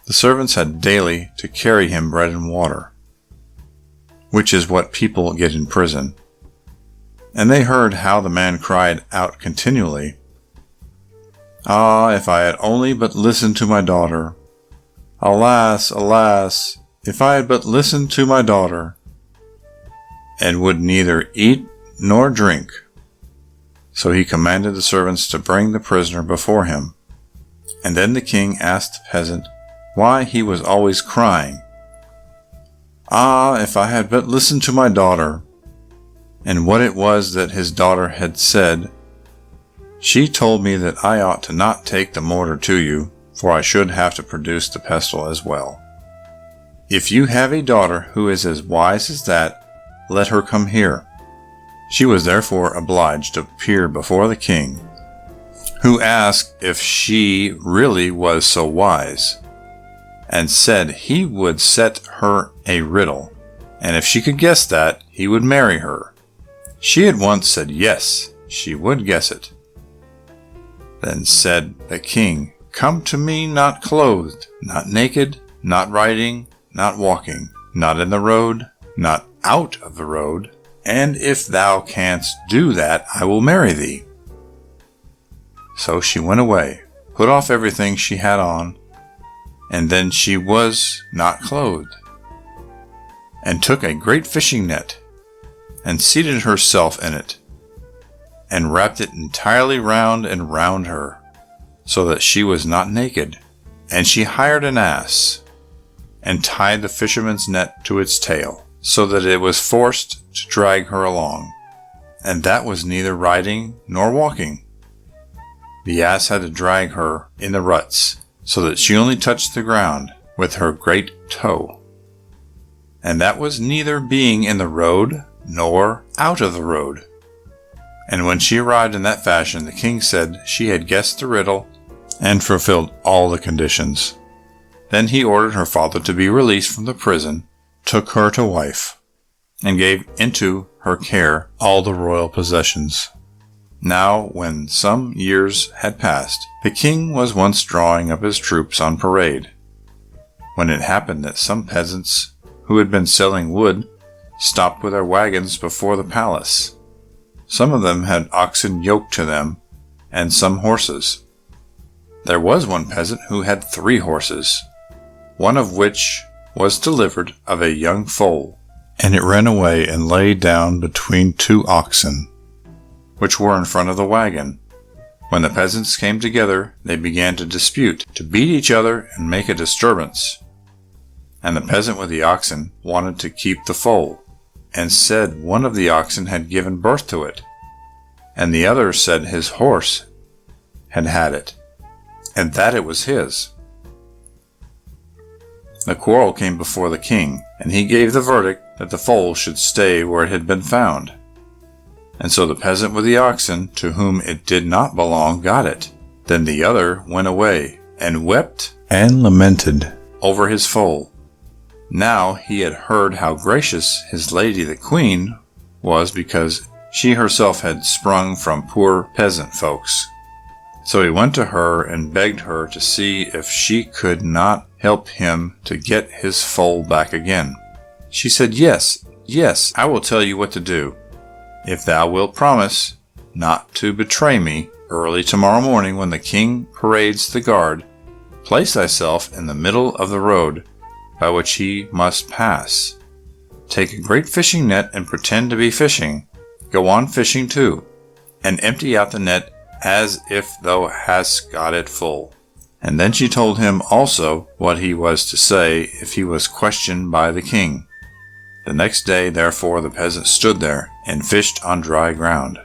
The servants had daily to carry him bread and water, which is what people get in prison. And they heard how the man cried out continually, "Ah, if I had only but listened to my daughter! Alas, alas, if I had but listened to my daughter!" and would neither eat nor drink. So he commanded the servants to bring the prisoner before him. And then the king asked the peasant why he was always crying, "Ah, if I had but listened to my daughter!" and what it was that his daughter had said. "She told me that I ought to not take the mortar to you, for I should have to produce the pestle as well. If you have a daughter who is as wise as that, let her come here." She was therefore obliged to appear before the king, who asked if she really was so wise, and said he would set her a riddle, and if she could guess that, he would marry her. She at once said yes, she would guess it. Then said the king, "Come to me not clothed, not naked, not riding, not walking, not in the road, not out of the road, and if thou canst do that, I will marry thee." So she went away, put off everything she had on, and then she was not clothed, and took a great fishing net, and seated herself in it, and wrapped it entirely round and round her, so that she was not naked. And she hired an ass, and tied the fisherman's net to its tail, so that it was forced to drag her along, and that was neither riding nor walking. The ass had to drag her in the ruts, so that she only touched the ground with her great toe, and that was neither being in the road nor out of the road. And when she arrived in that fashion, the king said she had guessed the riddle and fulfilled all the conditions. Then he ordered her father to be released from the prison, took her to wife, and gave into her care all the royal possessions. Now, when some years had passed, the king was once drawing up his troops on parade, when it happened that some peasants who had been selling wood stopped with their wagons before the palace. Some of them had oxen yoked to them, and some horses. There was one peasant who had 3 horses, one of which was delivered of a young foal, and it ran away and lay down between 2 oxen, which were in front of the wagon. When the peasants came together, they began to dispute, to beat each other and make a disturbance. And the peasant with the oxen wanted to keep the foal, and said one of the oxen had given birth to it, and the other said his horse had had it, and that it was his. The quarrel came before the king, and he gave the verdict that the foal should stay where it had been found. And so the peasant with the oxen, to whom it did not belong, got it. Then the other went away, and wept and lamented over his foal. Now he had heard how gracious his lady the queen was, because she herself had sprung from poor peasant folks. So he went to her and begged her to see if she could not help him to get his foal back again. She said, "Yes, yes, I will tell you what to do. If thou wilt promise not to betray me, early tomorrow morning when the king parades the guard, place thyself in the middle of the road by which he must pass. Take a great fishing net and pretend to be fishing. Go on fishing too, and empty out the net as if thou hadst got it full." And then she told him also what he was to say if he was questioned by the king. The next day, therefore, the peasant stood there and fished on dry ground.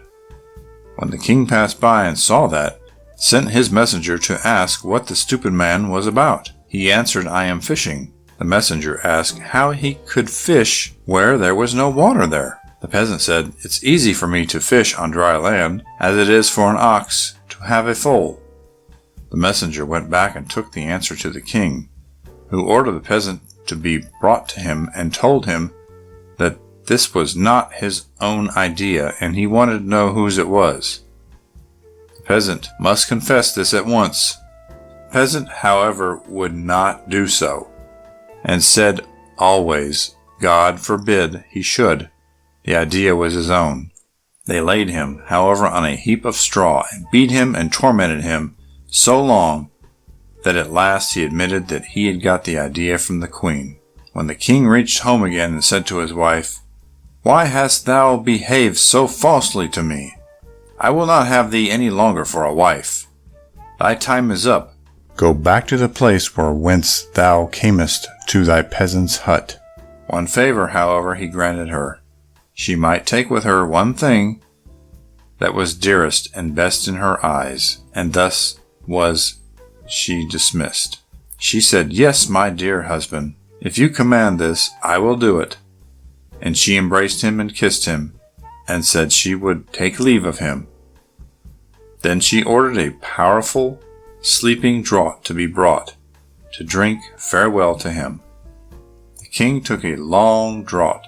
When the king passed by and saw that, sent his messenger to ask what the stupid man was about. He answered, "I am fishing." The messenger asked how he could fish where there was no water there. The peasant said, "It's easy for me to fish on dry land, as it is for an ox to have a foal." The messenger went back and took the answer to the king, who ordered the peasant to be brought to him and told him that this was not his own idea, and he wanted to know whose it was. The peasant must confess this at once. The peasant, however, would not do so, and said always, God forbid he should. The idea was his own. They laid him, however, on a heap of straw, and beat him and tormented him so long that at last he admitted that he had got the idea from the queen. When the king reached home again and said to his wife, "Why hast thou behaved so falsely to me? I will not have thee any longer for a wife. Thy time is up. Go back to the place whence thou camest to thy peasant's hut." One favor, however, he granted her. She might take with her one thing that was dearest and best in her eyes, and thus was she dismissed. She said, "Yes, my dear husband, if you command this, I will do it." And she embraced him and kissed him, and said she would take leave of him. Then she ordered a powerful sleeping draught to be brought, to drink farewell to him. The king took a long draught,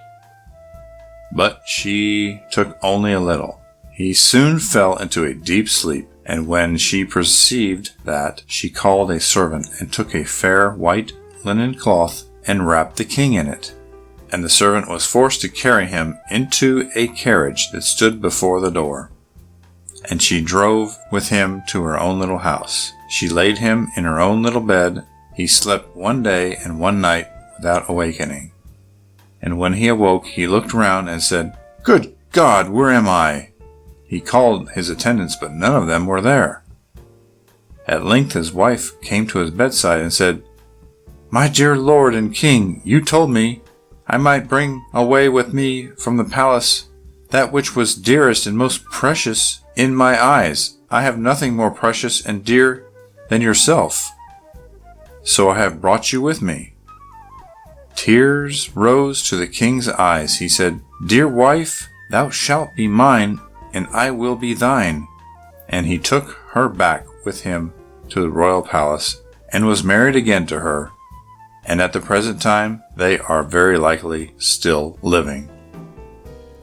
but she took only a little. He soon fell into a deep sleep, and when she perceived that, she called a servant and took a fair white linen cloth and wrapped the king in it. And the servant was forced to carry him into a carriage that stood before the door. And she drove with him to her own little house. She laid him in her own little bed. He slept one day and one night without awakening. And when he awoke, he looked round and said, "Good God, where am I?" He called his attendants, but none of them were there. At length his wife came to his bedside and said, "My dear lord and king, you told me I might bring away with me from the palace that which was dearest and most precious in my eyes. I have nothing more precious and dear than yourself, so I have brought you with me." Tears rose to the king's eyes. He said, "Dear wife, thou shalt be mine, and I will be thine." And he took her back with him to the royal palace, and was married again to her. And at the present time, they are very likely still living.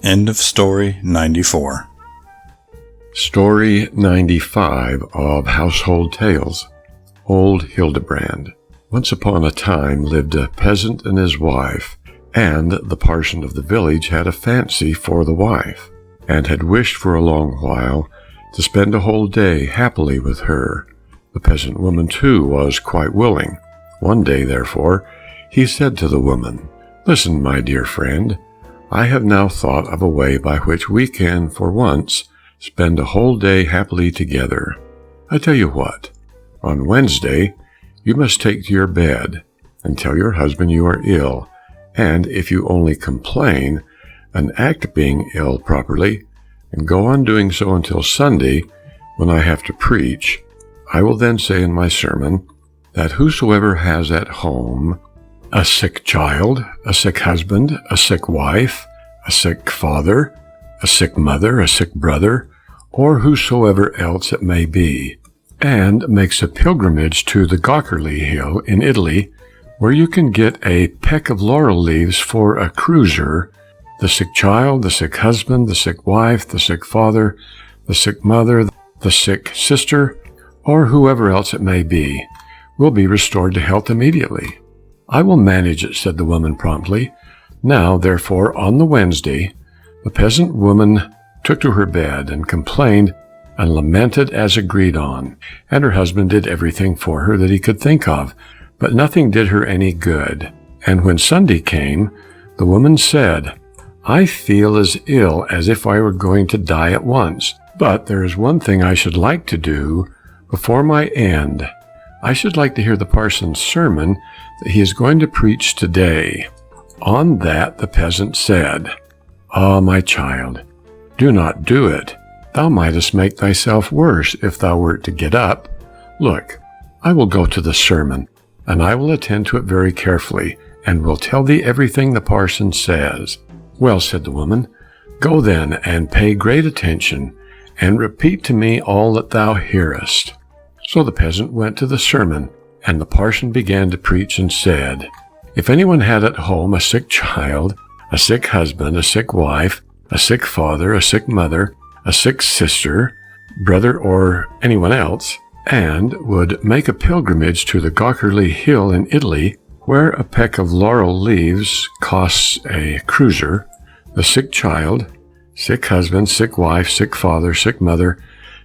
End of story 94. Story 95 of Household Tales, Old Hildebrand. Once upon a time lived a peasant and his wife, and the parson of the village had a fancy for the wife, and had wished for a long while to spend a whole day happily with her. The peasant woman too was quite willing. One day, therefore, he said to the woman, "Listen, my dear friend, I have now thought of a way by which we can, for once, spend a whole day happily together. I tell you what, on Wednesday you must take to your bed and tell your husband you are ill, and if you only complain and act being ill properly, and go on doing so until Sunday, when I have to preach, I will then say in my sermon that whosoever has at home a sick child, a sick husband, a sick wife, a sick father, a sick mother, a sick brother, or whosoever else it may be, and makes a pilgrimage to the Gockerly Hill in Italy, where you can get a peck of laurel leaves for a crosier, the sick child, the sick husband, the sick wife, the sick father, the sick mother, the sick sister, or whoever else it may be, will be restored to health immediately." "I will manage it," said the woman promptly. Now, therefore, on the Wednesday, the peasant woman took to her bed and complained and lamented as agreed on, and her husband did everything for her that he could think of, but nothing did her any good. And when Sunday came, the woman said, "I feel as ill as if I were going to die at once, but there is one thing I should like to do before my end. I should like to hear the parson's sermon that he is going to preach today." On that the peasant said, "Ah, my child, do not do it. Thou mightest make thyself worse if thou wert to get up. Look, I will go to the sermon, and I will attend to it very carefully, and will tell thee everything the parson says." "Well," said the woman, "go then, and pay great attention, and repeat to me all that thou hearest." So the peasant went to the sermon, and the parson began to preach and said, "If anyone had at home a sick child, a sick husband, a sick wife, a sick father, a sick mother, a sick sister, brother, or anyone else, and would make a pilgrimage to the Gockerly Hill in Italy, where a peck of laurel leaves costs a crosier, the sick child, sick husband, sick wife, sick father, sick mother,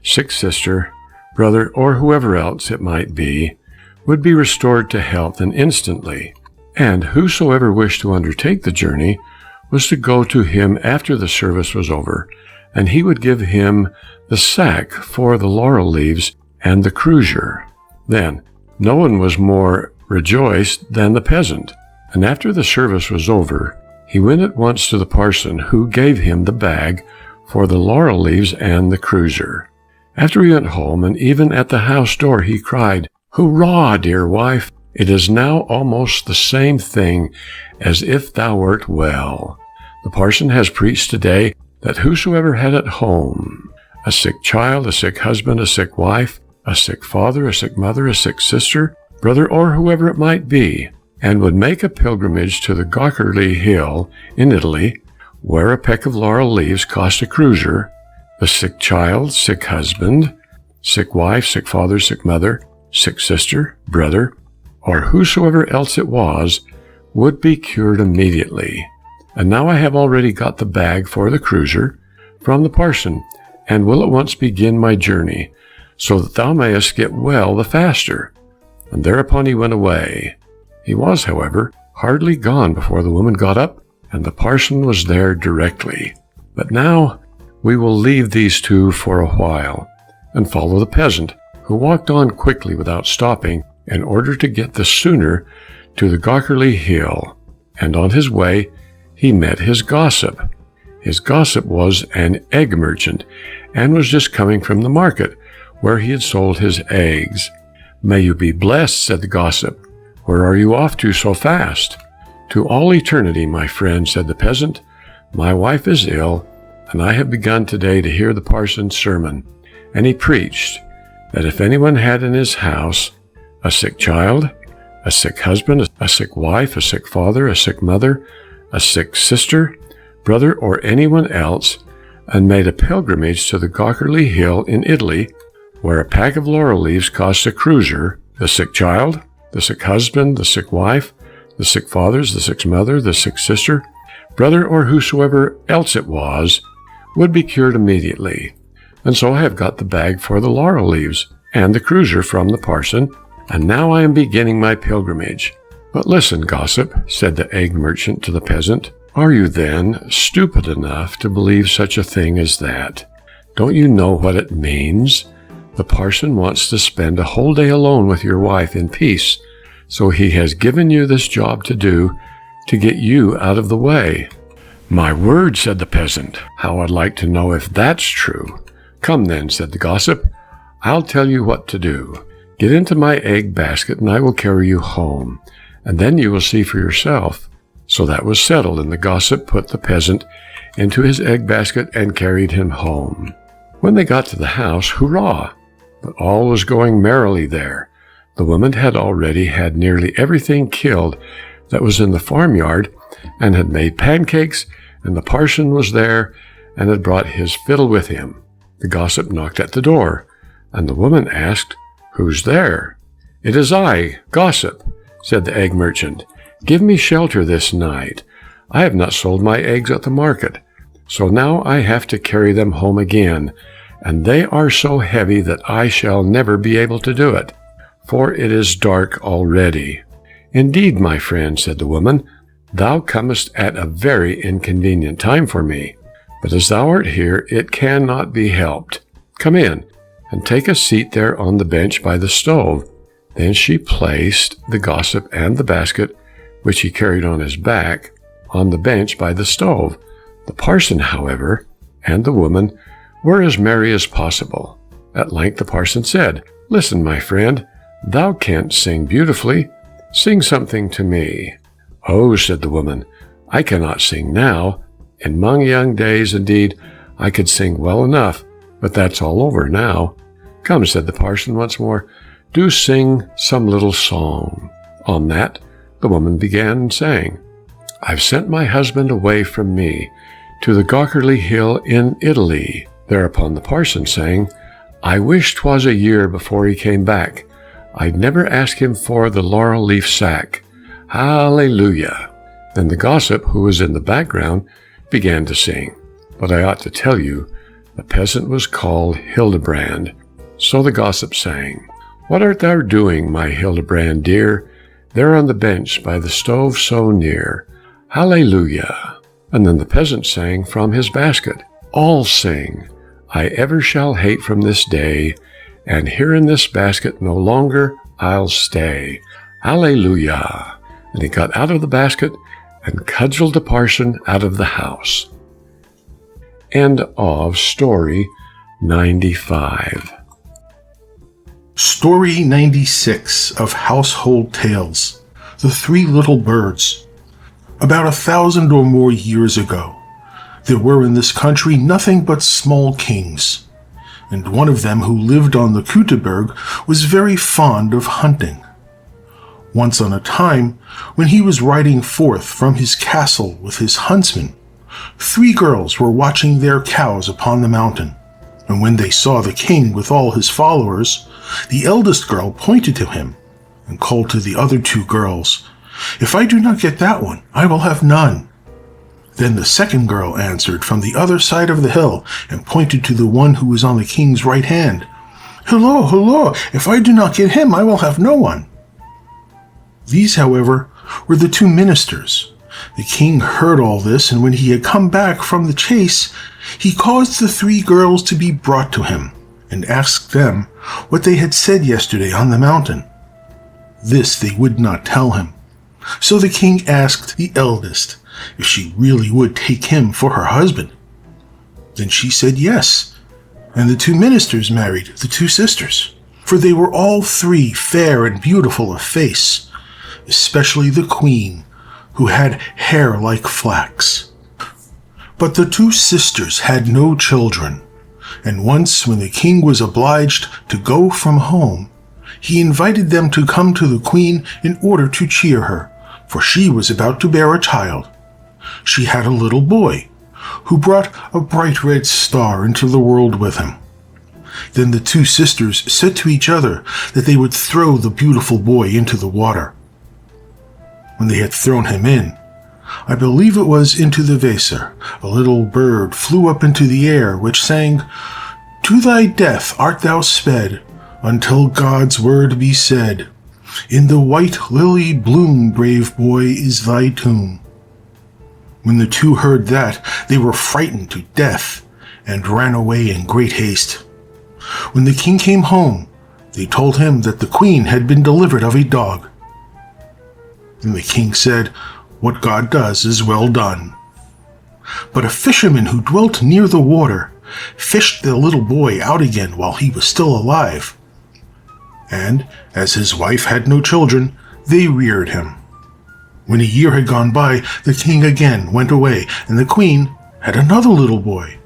sick sister, brother, or whoever else it might be, would be restored to health and instantly. And whosoever wished to undertake the journey was to go to him after the service was over, and he would give him the sack for the laurel leaves and the crosier." Then no one was more rejoiced than the peasant, and after the service was over, he went at once to the parson, who gave him the bag for the laurel leaves and the crosier. After he went home, and even at the house door, he cried, "Hurrah, dear wife! It is now almost the same thing as if thou wert well. The parson has preached today that whosoever had at home a sick child, a sick husband, a sick wife, a sick father, a sick mother, a sick sister, brother, or whoever it might be, and would make a pilgrimage to the Gockerly Hill in Italy, where a peck of laurel leaves cost a crosier, the sick child, sick husband, sick wife, sick father, sick mother, sick sister, brother, or whosoever else it was, would be cured immediately. And now I have already got the bag for the crosier from the parson, and will at once begin my journey, so that thou mayest get well the faster." And thereupon he went away. He was, however, hardly gone before the woman got up, and the parson was there directly. But now we will leave these two for a while, and follow the peasant, who walked on quickly without stopping, in order to get the sooner to the Gockerly Hill. And on his way he met his gossip. His gossip was an egg merchant, and was just coming from the market, where he had sold his eggs. "May you be blessed," said the gossip. "Where are you off to so fast?" "To all eternity, my friend," said the peasant. "My wife is ill, and I have begun today to hear the parson's sermon. And he preached that if anyone had in his house a sick child, a sick husband, a sick wife, a sick father, a sick mother, a sick sister, brother, or anyone else, and made a pilgrimage to the Gockerly Hill in Italy, where a pack of laurel leaves cost a crosier, the sick child, the sick husband, the sick wife, the sick fathers, the sick mother, the sick sister, brother, or whosoever else it was, would be cured immediately. And so I have got the bag for the laurel leaves, and the cruiser from the parson, and now I am beginning my pilgrimage. But listen, gossip, said the egg merchant to the peasant, are you then stupid enough to believe such a thing as that? Don't you know what it means? The parson wants to spend a whole day alone with your wife in peace, so he has given you this job to do to get you out of the way. My word, said the peasant, how I'd like to know if that's true. Come then, said the gossip, I'll tell you what to do. Get into my egg basket and I will carry you home, and then you will see for yourself. So that was settled, and the gossip put the peasant into his egg basket and carried him home. When they got to the house, hurrah! But all was going merrily there. The woman had already had nearly everything killed that was in the farmyard, and had made pancakes, and the parson was there, and had brought his fiddle with him. The gossip knocked at the door, and the woman asked, Who's there? It is I, gossip, said the egg merchant. Give me shelter this night. I have not sold my eggs at the market, so now I have to carry them home again, and they are so heavy that I shall never be able to do it, for it is dark already. Indeed, my friend, said the woman, thou comest at a very inconvenient time for me, but as thou art here, it cannot be helped. Come in, and take a seat there on the bench by the stove. Then she placed the gossip and the basket, which he carried on his back, on the bench by the stove. The parson, however, and the woman were as merry as possible. At length the parson said, Listen, my friend, thou canst sing beautifully. Sing something to me. Oh, said the woman, I cannot sing now. In my young days, indeed, I could sing well enough, but that's all over now. Come, said the parson once more, do sing some little song. On that, the woman began and sang, I've sent my husband away from me to the Gockerly Hill in Italy. Thereupon the parson sang, I wish 'twas a year before he came back. I'd never ask him for the laurel leaf sack. Hallelujah. Then the gossip, who was in the background, began to sing. But I ought to tell you, the peasant was called Hildebrand. So the gossip sang, What art thou doing, my Hildebrand dear, there on the bench by the stove so near? Hallelujah. And then the peasant sang from his basket, All sing, I ever shall hate from this day, and here in this basket no longer I'll stay. Hallelujah. And he got out of the basket and cudgeled the parson out of the house. End of story 95. Story 96 of Household Tales, The Three Little Birds. About 1,000 or more years ago, there were in this country nothing but small kings, and one of them who lived on the Keuterberg was very fond of hunting. Once on a time, when he was riding forth from his castle with his huntsmen, 3 girls were watching their cows upon the mountain, and when they saw the king with all his followers, the eldest girl pointed to him and called to the other 2 girls, If I do not get that one, I will have none. Then the second girl answered from the other side of the hill and pointed to the one who was on the king's right hand, Hello, hello, if I do not get him, I will have no one. These, however, were the 2 ministers. The king heard all this, and when he had come back from the chase, he caused the 3 girls to be brought to him, and asked them what they had said yesterday on the mountain. This they would not tell him. So the king asked the eldest if she really would take him for her husband. Then she said yes, and the 2 ministers married the 2 sisters, for they were all 3 fair and beautiful of face, especially the queen, who had hair like flax. But the 2 sisters had no children, and once when the king was obliged to go from home, he invited them to come to the queen in order to cheer her, for she was about to bear a child. She had a little boy, who brought a bright red star into the world with him. Then the two sisters said to each other that they would throw the beautiful boy into the water. When they had thrown him in, I believe it was into the Weser, a little bird flew up into the air, which sang, "To thy death art thou sped, until God's word be said. In the white lily bloom, brave boy, is thy tomb." When the two heard that, they were frightened to death, and ran away in great haste. When the king came home, they told him that the queen had been delivered of a dog. Then the king said, "What God does is well done." But a fisherman who dwelt near the water fished the little boy out again while he was still alive. And, as his wife had no children, they reared him. When a year had gone by, the king again went away, and the queen had another little boy,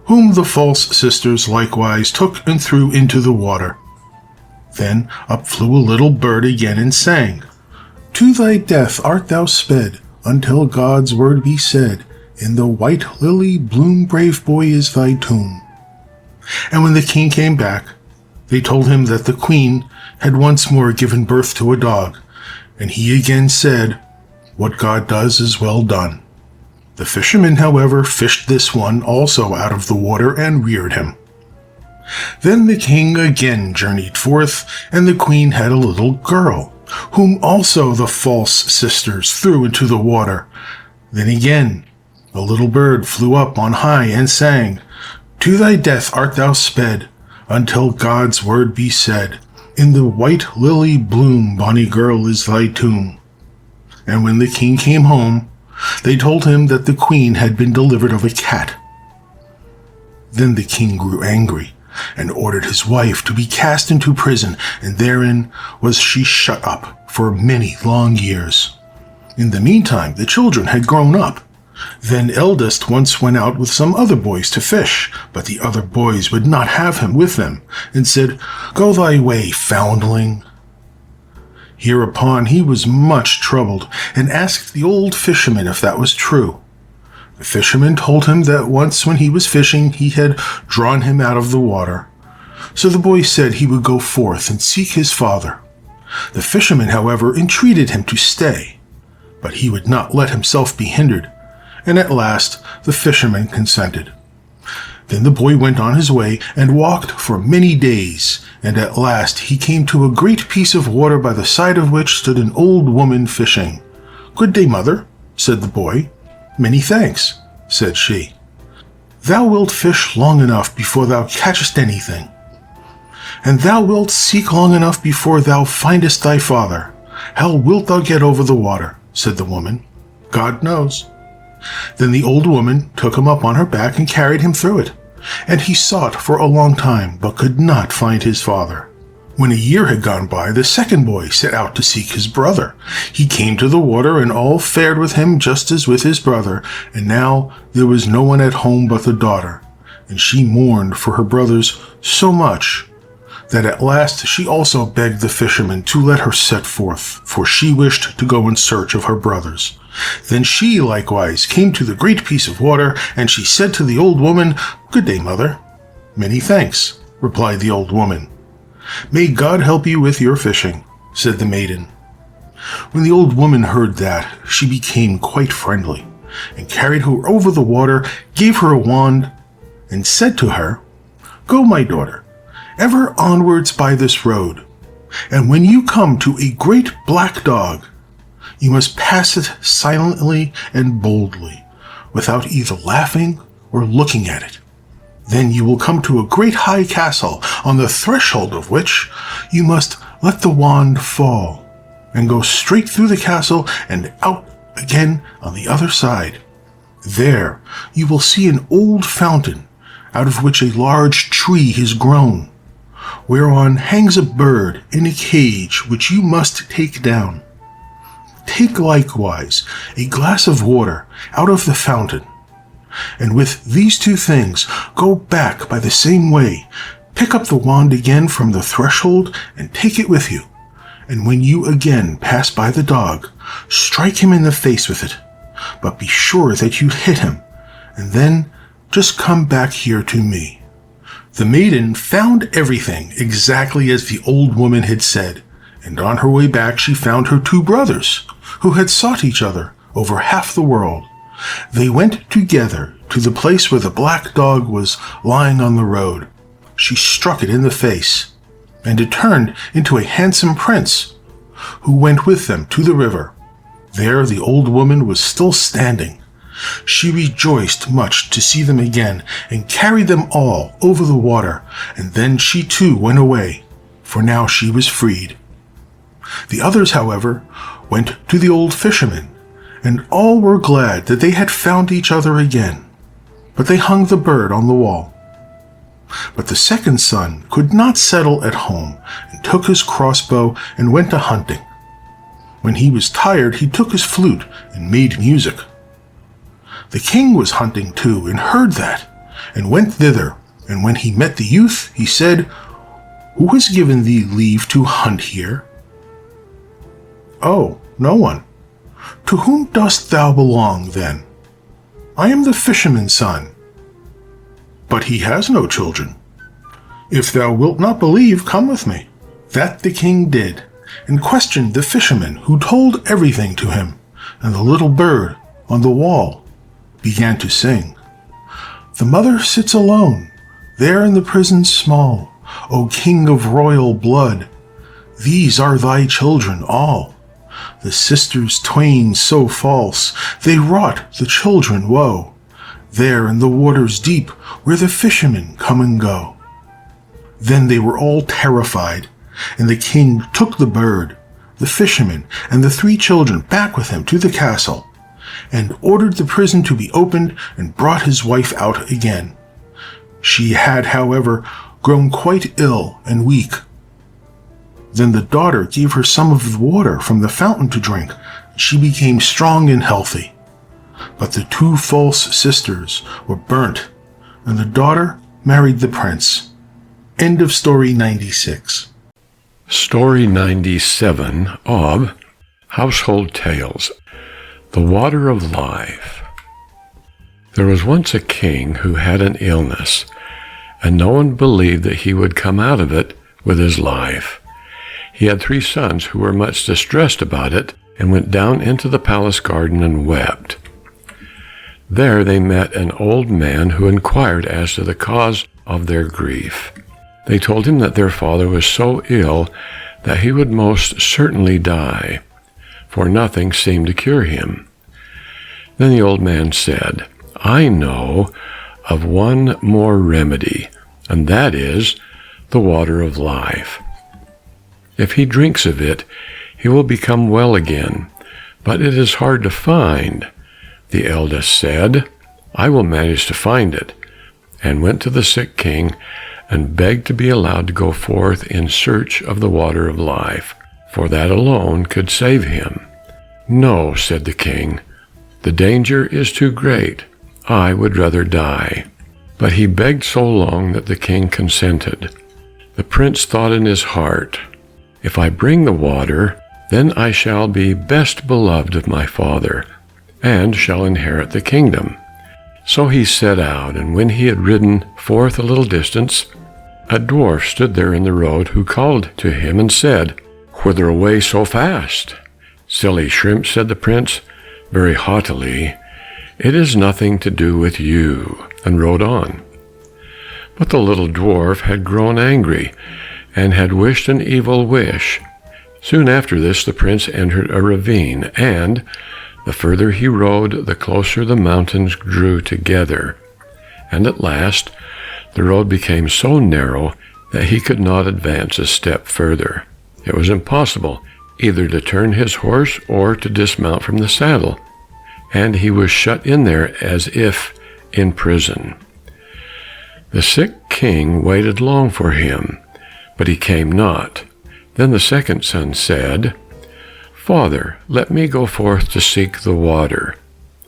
whom the false sisters likewise took and threw into the water. Then up flew a little bird again and sang, "To thy death art thou sped, until God's word be said. In the white lily bloom, brave boy, is thy tomb." And when the king came back, they told him that the queen had once more given birth to a dog, and he again said, "What God does is well done." The fisherman, however, fished this one also out of the water and reared him. Then the king again journeyed forth, and the queen had a little girl, whom also the false sisters threw into the water. Then again a little bird flew up on high and sang, "To thy death art thou sped, until God's word be said. In the white lily bloom, bonny girl, is thy tomb." And when the king came home, they told him that the queen had been delivered of a cat. Then the king grew angry, and ordered his wife to be cast into prison, and therein was she shut up for many long years. In the meantime, the children had grown up. Then eldest once went out with some other boys to fish, but the other boys would not have him with them, and said, "Go thy way, foundling." Hereupon he was much troubled, and asked the old fisherman if that was true. The fisherman told him that once when he was fishing he had drawn him out of the water. So the boy said he would go forth and seek his father. The fisherman, however, entreated him to stay, but he would not let himself be hindered, and at last the fisherman consented. Then the boy went on his way and walked for many days, and at last he came to a great piece of water by the side of which stood an old woman fishing. "Good day, mother," said the boy. "Many thanks," said she. "Thou wilt fish long enough before thou catchest anything, and thou wilt seek long enough before thou findest thy father. How wilt thou get over the water?" said the woman. "God knows." Then the old woman took him up on her back and carried him through it, and he sought for a long time, but could not find his father. When a year had gone by, the second boy set out to seek his brother. He came to the water, and all fared with him just as with his brother, and now there was no one at home but the daughter, and she mourned for her brothers so much that at last she also begged the fisherman to let her set forth, for she wished to go in search of her brothers. Then she likewise came to the great piece of water, and she said to the old woman, "Good day, mother." "Many thanks," replied the old woman. "May God help you with your fishing," said the maiden. When the old woman heard that, she became quite friendly, and carried her over the water, gave her a wand, and said to her, "Go, my daughter, ever onwards by this road, and when you come to a great black dog, you must pass it silently and boldly, without either laughing or looking at it. Then you will come to a great high castle, on the threshold of which you must let the wand fall, and go straight through the castle and out again on the other side. There you will see an old fountain, out of which a large tree has grown, whereon hangs a bird in a cage which you must take down. Take likewise a glass of water out of the fountain, and with these two things go back by the same way, pick up the wand again from the threshold, and take it with you. And when you again pass by the dog, strike him in the face with it, but be sure that you hit him, and then just come back here to me. The maiden found everything exactly as the old woman had said, and on her way back she found her two brothers, who had sought each other over half the world. They went together to the place where the black dog was lying on the road. She struck it in the face, and it turned into a handsome prince, who went with them to the river. There the old woman was still standing. She rejoiced much to see them again, and carried them all over the water, and then she too went away, for now she was freed. The others, however, went to the old fisherman, and all were glad that they had found each other again. But they hung the bird on the wall. But the second son could not settle at home, and took his crossbow and went a-hunting. When he was tired, he took his flute and made music. The king was hunting too, and heard that, and went thither. And when he met the youth, he said, "Who has given thee leave to hunt here?" "Oh, no one." "To whom dost thou belong, then?" "I am the fisherman's son." "But he has no children." "If thou wilt not believe, come with me." That the king did, and questioned the fisherman, who told everything to him. And the little bird on the wall began to sing. "The mother sits alone, there in the prison small, O king of royal blood. These are thy children all. The sisters twain so false, they wrought the children woe, there in the waters deep, where the fishermen come and go." Then they were all terrified, and the king took the bird, the fisherman, and the three children back with him to the castle, and ordered the prison to be opened, and brought his wife out again. She had, however, grown quite ill and weak. Then the daughter gave her some of the water from the fountain to drink. She became strong and healthy. But the two false sisters were burnt, and the daughter married the prince. End of story 96. Story 97 of Household Tales, The Water of Life. There was once a king who had an illness, and no one believed that he would come out of it with his life. He had 3 sons who were much distressed about it, and went down into the palace garden and wept. There they met an old man who inquired as to the cause of their grief. They told him that their father was so ill that he would most certainly die, for nothing seemed to cure him. Then the old man said, "I know of one more remedy, and that is the water of life. If he drinks of it, he will become well again, but it is hard to find." The eldest said, "I will manage to find it," and went to the sick king and begged to be allowed to go forth in search of the water of life, for that alone could save him. "No," said the king, "the danger is too great. I would rather die." But he begged so long that the king consented. The prince thought in his heart, "If I bring the water, then I shall be best beloved of my father, and shall inherit the kingdom." So he set out, and when he had ridden forth a little distance, a dwarf stood there in the road, who called to him and said, "Whither away so fast?" "Silly shrimp," said the prince, very haughtily, "it is nothing to do with you," and rode on. But the little dwarf had grown angry, and had wished an evil wish. Soon after this the prince entered a ravine, and the further he rode, the closer the mountains drew together, and at last the road became so narrow that he could not advance a step further. It was impossible either to turn his horse or to dismount from the saddle, and he was shut in there as if in prison. The sick king waited long for him, but he came not. Then the second son said, "Father, let me go forth to seek the water,"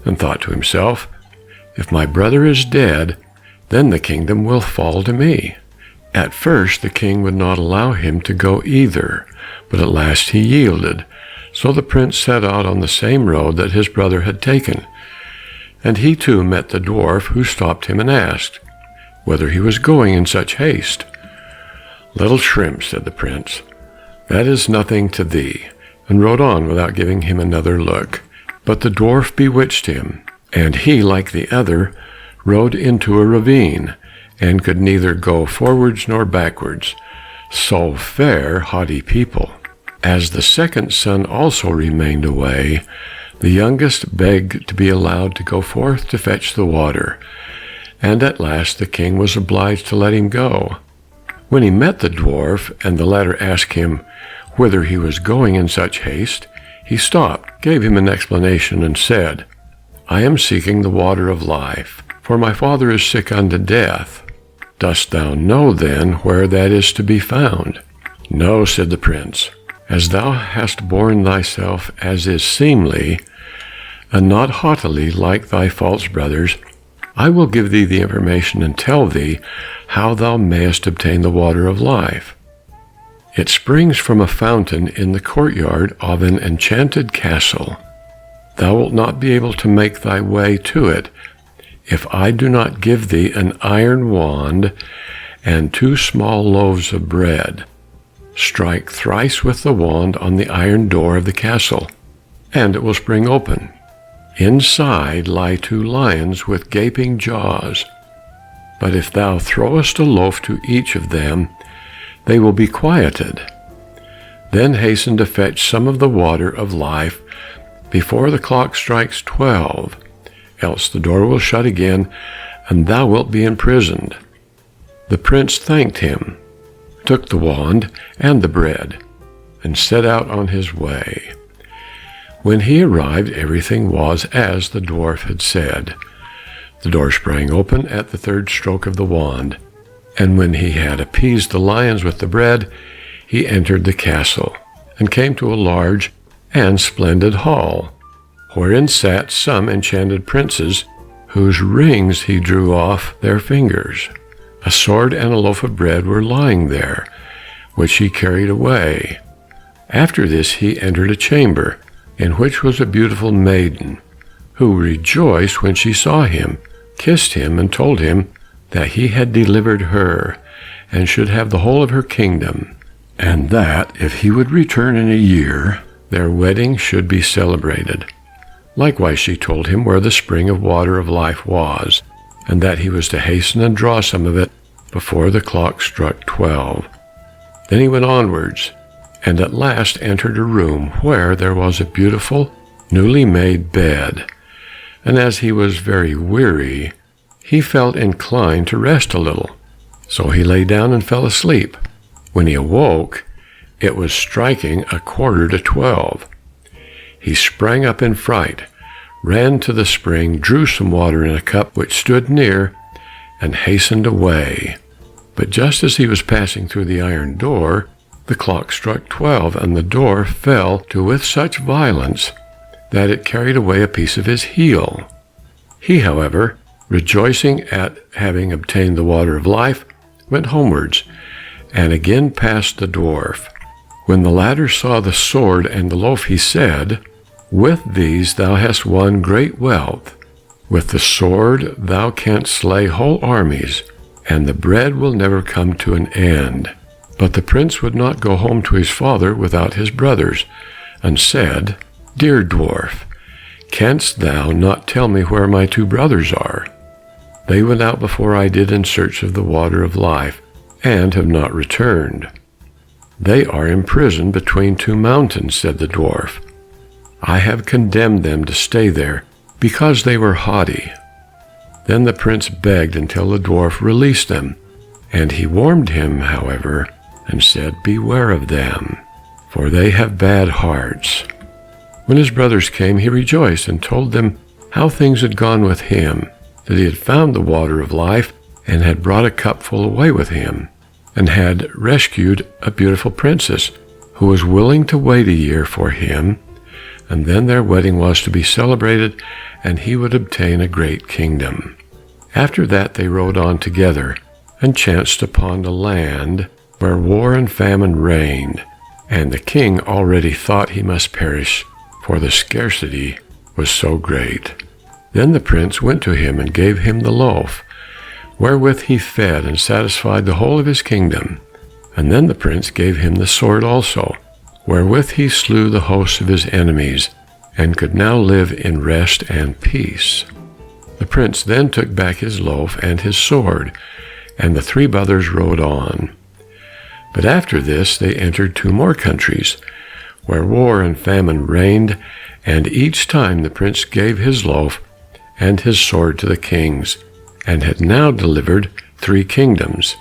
and thought to himself, "If my brother is dead, then the kingdom will fall to me." At first the king would not allow him to go either, but at last he yielded. So the prince set out on the same road that his brother had taken, and he too met the dwarf, who stopped him and asked, whither he was going in such haste. "Little shrimp," said the prince, "that is nothing to thee," and rode on without giving him another look. But the dwarf bewitched him, and he, like the other, rode into a ravine, and could neither go forwards nor backwards. So fare haughty people. As the second son also remained away, the youngest begged to be allowed to go forth to fetch the water, and at last the king was obliged to let him go. When he met the dwarf, and the latter asked him whither he was going in such haste, he stopped, gave him an explanation, and said, "I am seeking the water of life, for my father is sick unto death. Dost thou know then where that is to be found?" "No," said the prince. "As thou hast borne thyself as is seemly, and not haughtily like thy false brothers, I will give thee the information and tell thee how thou mayest obtain the water of life. It springs from a fountain in the courtyard of an enchanted castle. Thou wilt not be able to make thy way to it if I do not give thee an iron wand and 2 small loaves of bread. Strike thrice with the wand on the iron door of the castle, and it will spring open. Inside lie 2 lions with gaping jaws. But if thou throwest a loaf to each of them, they will be quieted. Then hasten to fetch some of the water of life before the clock strikes 12, else the door will shut again, and thou wilt be imprisoned." The prince thanked him, took the wand and the bread, and set out on his way. When he arrived, everything was as the dwarf had said. The door sprang open at the 3rd stroke of the wand, and when he had appeased the lions with the bread, he entered the castle, and came to a large and splendid hall, wherein sat some enchanted princes, whose rings he drew off their fingers. A sword and a loaf of bread were lying there, which he carried away. After this he entered a chamber, in which was a beautiful maiden, who rejoiced when she saw him, kissed him, and told him that he had delivered her, and should have the whole of her kingdom, and that, if he would return in a year, their wedding should be celebrated. Likewise she told him where the spring of water of life was, and that he was to hasten and draw some of it before the clock struck 12. Then he went onwards, and at last entered a room where there was a beautiful, newly made bed, and as he was very weary, he felt inclined to rest a little. So he lay down and fell asleep. When he awoke, it was striking 11:45. He sprang up in fright, ran to the spring, drew some water in a cup which stood near, and hastened away. But just as he was passing through the iron door, the clock struck 12, and the door fell to with such violence that it carried away a piece of his heel. He, however, rejoicing at having obtained the water of life, went homewards, and again passed the dwarf. When the latter saw the sword and the loaf, he said, "With these thou hast won great wealth. With the sword thou canst slay whole armies, and the bread will never come to an end." But the prince would not go home to his father without his brothers, and said, "Dear dwarf, canst thou not tell me where my 2 brothers are? They went out before I did in search of the water of life, and have not returned." "They are imprisoned between 2 mountains," said the dwarf. "I have condemned them to stay there, because they were haughty." Then the prince begged until the dwarf released them, and he warned him, however, and said, "Beware of them, for they have bad hearts." When his brothers came, he rejoiced and told them how things had gone with him, that he had found the water of life, and had brought a cupful away with him, and had rescued a beautiful princess, who was willing to wait a year for him, and then their wedding was to be celebrated, and he would obtain a great kingdom. After that they rode on together, and chanced upon a land where war and famine reigned, and the king already thought he must perish, for the scarcity was so great. Then the prince went to him and gave him the loaf, wherewith he fed and satisfied the whole of his kingdom. And then the prince gave him the sword also, wherewith he slew the hosts of his enemies, and could now live in rest and peace. The prince then took back his loaf and his sword, and the three brothers rode on. But after this they entered 2 more countries, where war and famine reigned, and each time the prince gave his loaf and his sword to the kings, and had now delivered 3 kingdoms.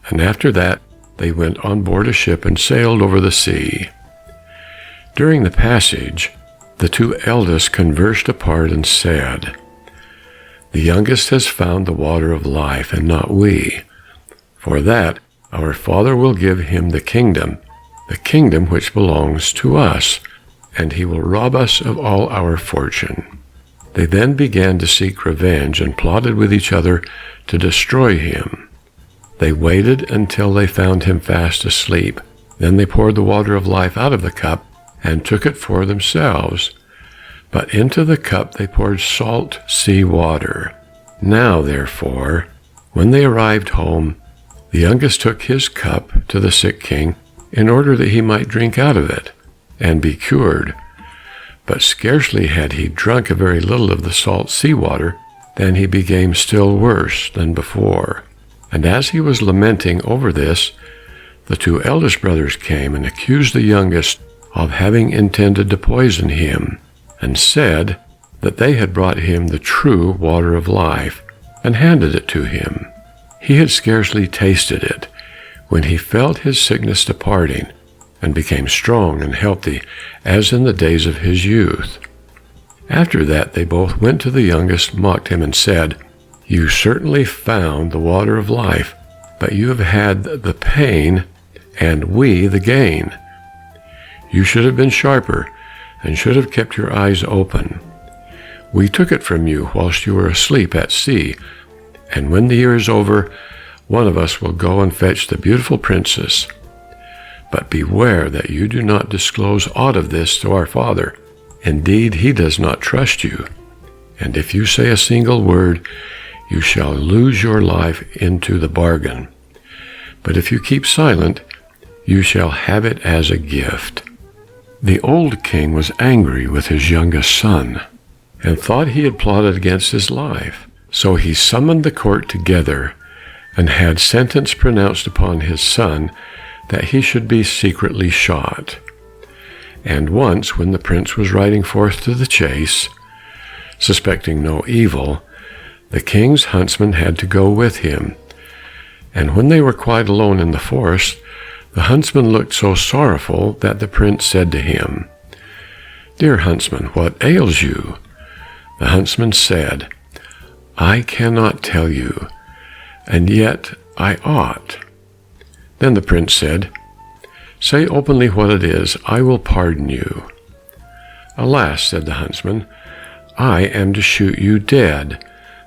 And after that they went on board a ship and sailed over the sea. During the passage, the 2 eldest conversed apart and said, "The youngest has found the water of life, and not we. For that our father will give him the kingdom which belongs to us, and he will rob us of all our fortune." They then began to seek revenge and plotted with each other to destroy him. They waited until they found him fast asleep. Then they poured the water of life out of the cup and took it for themselves. But into the cup they poured salt sea water. Now, therefore, when they arrived home, the youngest took his cup to the sick king in order that he might drink out of it and be cured. But scarcely had he drunk a very little of the salt sea water than he became still worse than before. And as he was lamenting over this, the 2 eldest brothers came and accused the youngest of having intended to poison him, and said that they had brought him the true water of life, and handed it to him. He had scarcely tasted it when he felt his sickness departing, and became strong and healthy as in the days of his youth. After that they both went to the youngest, mocked him, and said, "You certainly found the water of life, but you have had the pain, and we the gain. You should have been sharper, and should have kept your eyes open. We took it from you whilst you were asleep at sea, and when the year is over, one of us will go and fetch the beautiful princess. But beware that you do not disclose aught of this to our father. Indeed, he does not trust you. And if you say a single word, you shall lose your life into the bargain. But if you keep silent, you shall have it as a gift." The old king was angry with his youngest son, and thought he had plotted against his life. So he summoned the court together, and had sentence pronounced upon his son that he should be secretly shot. And once, when the prince was riding forth to the chase, suspecting no evil, the king's huntsman had to go with him. And when they were quite alone in the forest, the huntsman looked so sorrowful that the prince said to him, "Dear huntsman, what ails you?" The huntsman said, "I cannot tell you, and yet I ought." Then the prince said, "Say openly what it is, I will pardon you." "Alas," said the huntsman, "I am to shoot you dead.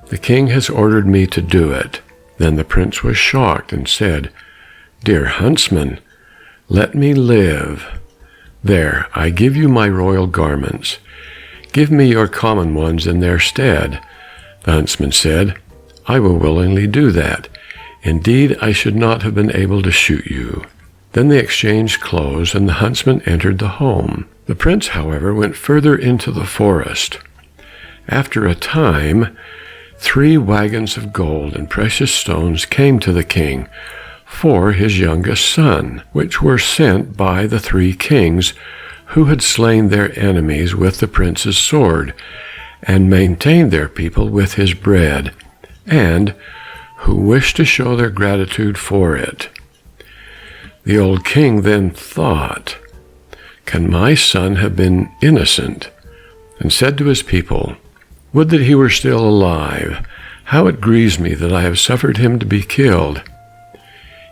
The king has ordered me to do it." Then the prince was shocked and said, "Dear huntsman, let me live. There, I give you my royal garments. Give me your common ones in their stead." The huntsman said, "I will willingly do that. Indeed, I should not have been able to shoot you." Then they exchanged clothes, and the huntsman entered the home. The prince, however, went further into the forest. After a time, 3 wagons of gold and precious stones came to the king for his youngest son, which were sent by the 3 kings who had slain their enemies with the prince's sword, and maintained their people with his bread, and who wished to show their gratitude for it. The old king then thought, "Can my son have been innocent?" and said to his people, "Would that he were still alive! How it grieves me that I have suffered him to be killed."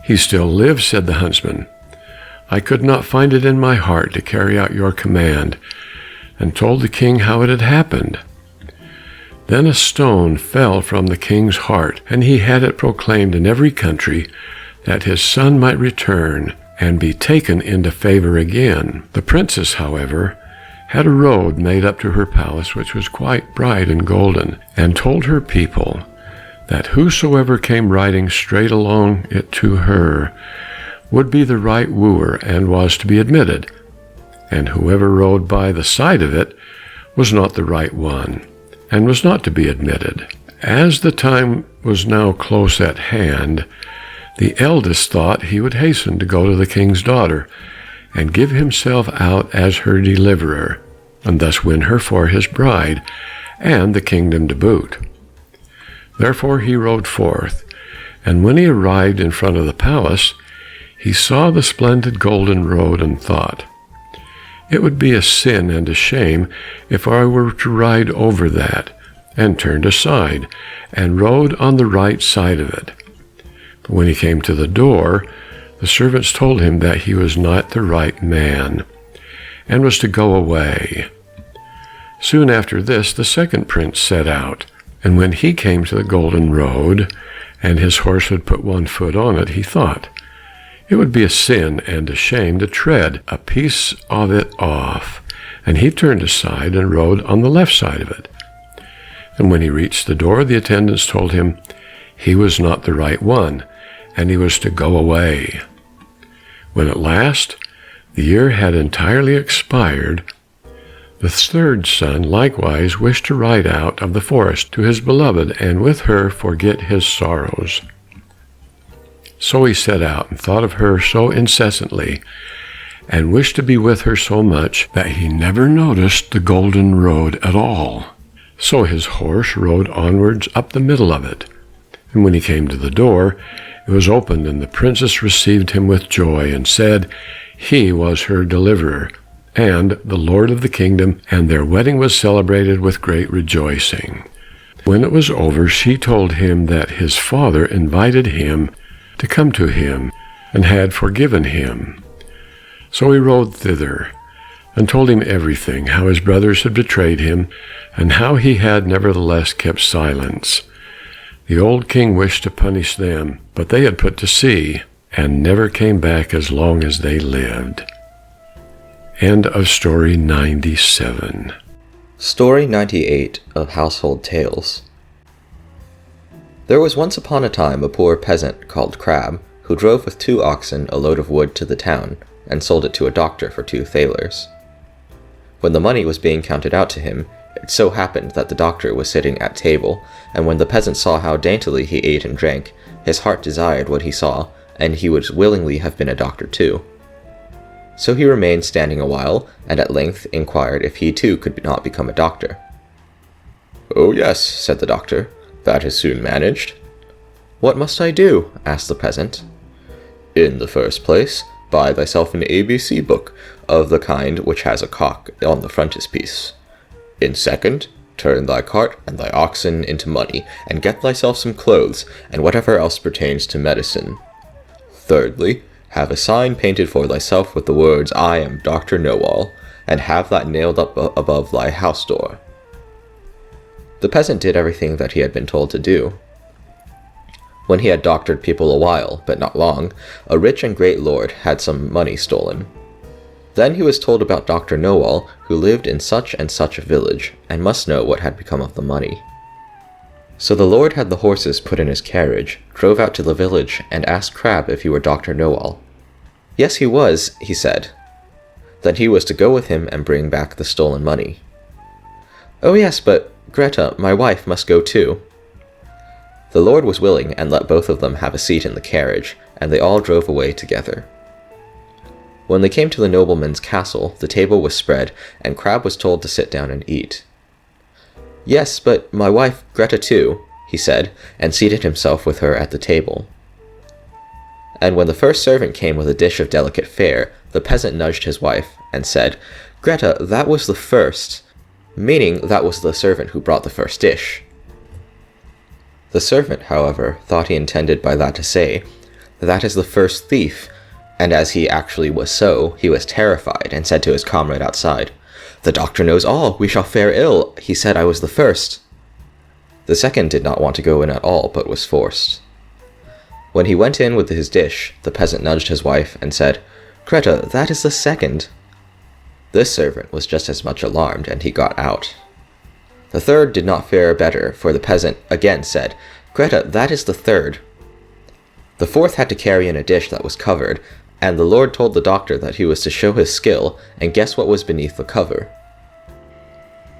"He still lives," said the huntsman. "I could not find it in my heart to carry out your command," and told the king how it had happened. Then a stone fell from the king's heart, and he had it proclaimed in every country that his son might return and be taken into favor again. The princess, however, had a road made up to her palace which was quite bright and golden, and told her people that whosoever came riding straight along it to her would be the right wooer and was to be admitted, and whoever rode by the side of it was not the right one, and was not to be admitted. As the time was now close at hand, the eldest thought he would hasten to go to the king's daughter, and give himself out as her deliverer, and thus win her for his bride, and the kingdom to boot. Therefore he rode forth, and when he arrived in front of the palace, he saw the splendid golden road, and thought, "It would be a sin and a shame if I were to ride over that," and turned aside, and rode on the right side of it. But when he came to the door, the servants told him that he was not the right man, and was to go away. Soon after this, the second prince set out, and when he came to the golden road, and his horse had put one foot on it, he thought, "It would be a sin and a shame to tread a piece of it off," and he turned aside and rode on the left side of it. And when he reached the door, the attendants told him he was not the right one, and he was to go away. When at last the year had entirely expired, the third son likewise wished to ride out of the forest to his beloved, and with her forget his sorrows. So he set out, and thought of her so incessantly, and wished to be with her so much, that he never noticed the golden road at all. So his horse rode onwards up the middle of it. And when he came to the door, it was opened, and the princess received him with joy, and said he was her deliverer, and the lord of the kingdom, and their wedding was celebrated with great rejoicing. When it was over, she told him that his father invited him to come to him, and had forgiven him. So he rode thither, and told him everything, how his brothers had betrayed him, and how he had nevertheless kept silence. The old king wished to punish them, but they had put to sea, and never came back as long as they lived. End of story 97. Story 98 of Household Tales. There was once upon a time a poor peasant called Crab, who drove with 2 oxen a load of wood to the town, and sold it to a doctor for 2 thalers. When the money was being counted out to him, it so happened that the doctor was sitting at table, and when the peasant saw how daintily he ate and drank, his heart desired what he saw, and he would willingly have been a doctor too. So he remained standing a while, and at length inquired if he too could not become a doctor. "Oh yes," said the doctor, "that is soon managed." "What must I do?" asked the peasant. "In the first place, buy thyself an ABC book of the kind which has a cock on the frontispiece. In second, turn thy cart and thy oxen into money, and get thyself some clothes, and whatever else pertains to medicine. Thirdly, have a sign painted for thyself with the words, 'I am Dr. Know-all,' and have that nailed up above thy house door." The peasant did everything that he had been told to do. When he had doctored people a while, but not long, a rich and great lord had some money stolen. Then he was told about Dr. Know-all, who lived in such and such a village, and must know what had become of the money. So the lord had the horses put in his carriage, drove out to the village, and asked Crab if he were Dr. Know-all. Yes, he was, he said. Then he was to go with him and bring back the stolen money. "Oh yes, but Greta, my wife, must go too." The lord was willing, and let both of them have a seat in the carriage, and they all drove away together. When they came to the nobleman's castle, the table was spread, and Crab was told to sit down and eat. "Yes, but my wife, Greta too," he said, and seated himself with her at the table. And when the first servant came with a dish of delicate fare, the peasant nudged his wife, and said, "Greta, that was the first," meaning that was the servant who brought the first dish. The servant, however, thought he intended by that to say, "That is the first thief," and as he actually was so, he was terrified, and said to his comrade outside, "The doctor knows all, we shall fare ill, he said I was the first." The second did not want to go in at all, but was forced. When he went in with his dish, the peasant nudged his wife, and said, "Greta, that is the second." This servant was just as much alarmed, and he got out. The third did not fare better, for the peasant again said, Greta, that is the third. The fourth had to carry in a dish that was covered, and the Lord told the doctor that he was to show his skill and guess what was beneath the cover.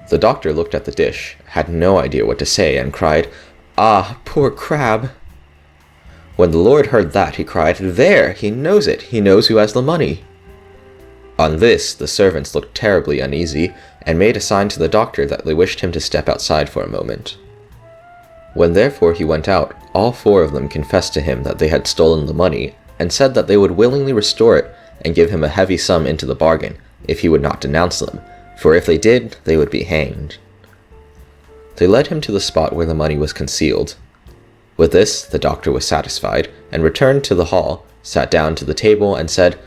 The doctor looked at the dish, had no idea what to say, and cried, "Ah, poor crab!" When the Lord heard that, he cried, "There! He knows it! He knows who has the money!" On this, the servants looked terribly uneasy, and made a sign to the doctor that they wished him to step outside for a moment. When therefore he went out, all four of them confessed to him that they had stolen the money, and said that they would willingly restore it, and give him a heavy sum into the bargain, if he would not denounce them, for if they did, they would be hanged. They led him to the spot where the money was concealed. With this, the doctor was satisfied, and returned to the hall, sat down to the table, and said,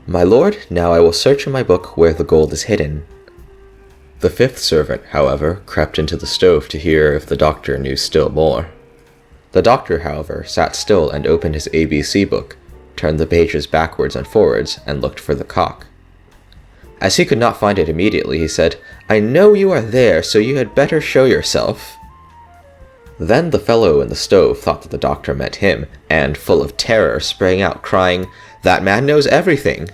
"My lord, now I will search in my book where the gold is hidden." The fifth servant, however, crept into the stove to hear if the doctor knew still more. The doctor, however, sat still and opened his ABC book, turned the pages backwards and forwards, and looked for the cock. As he could not find it immediately, he said, "I know you are there, so you had better show yourself." Then the fellow in the stove thought that the doctor meant him, and, full of terror, sprang out, crying, "That man knows everything!"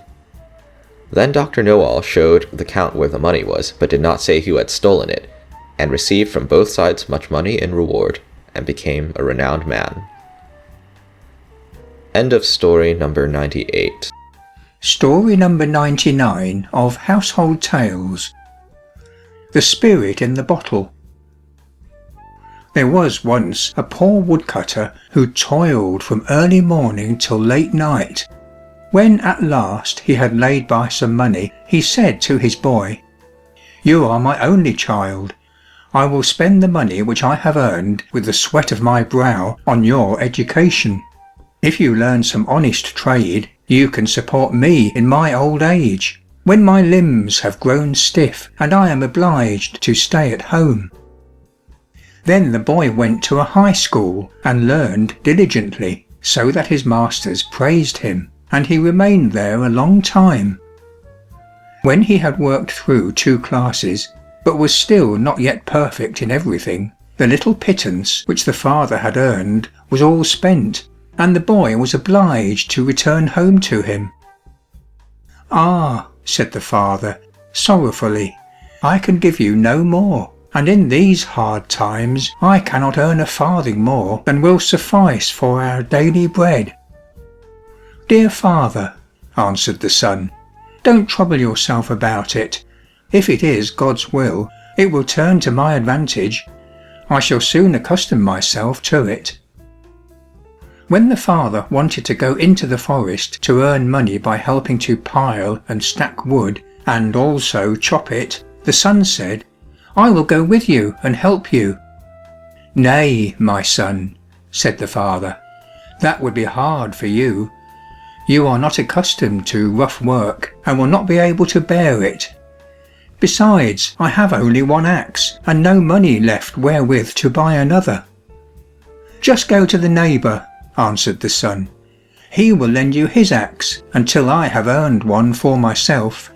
Then Dr. Know-all showed the count where the money was, but did not say who had stolen it, and received from both sides much money in reward, and became a renowned man. End of story number 98. Story number 99 of Household Tales. The Spirit in the Bottle. There was once a poor woodcutter who toiled from early morning till late night. When at last he had laid by some money, he said to his boy, "You are my only child. I will spend the money which I have earned with the sweat of my brow on your education. If you learn some honest trade, you can support me in my old age, when my limbs have grown stiff and I am obliged to stay at home." Then the boy went to a high school and learned diligently, so that his masters praised him, and he remained there a long time. When he had worked through 2 classes, but was still not yet perfect in everything, the little pittance which the father had earned was all spent, and the boy was obliged to return home to him. "Ah," said the father, sorrowfully, "I can give you no more, and in these hard times I cannot earn a farthing more than will suffice for our daily bread." "Dear father," answered the son, "don't trouble yourself about it. If it is God's will, it will turn to my advantage. I shall soon accustom myself to it." When the father wanted to go into the forest to earn money by helping to pile and stack wood, and also chop it, the son said, "I will go with you and help you." "Nay, my son," said the father, "that would be hard for you. You are not accustomed to rough work, and will not be able to bear it. Besides, I have only 1 axe, and no money left wherewith to buy another." "Just go to the neighbour," answered the son. "He will lend you his axe until I have earned one for myself."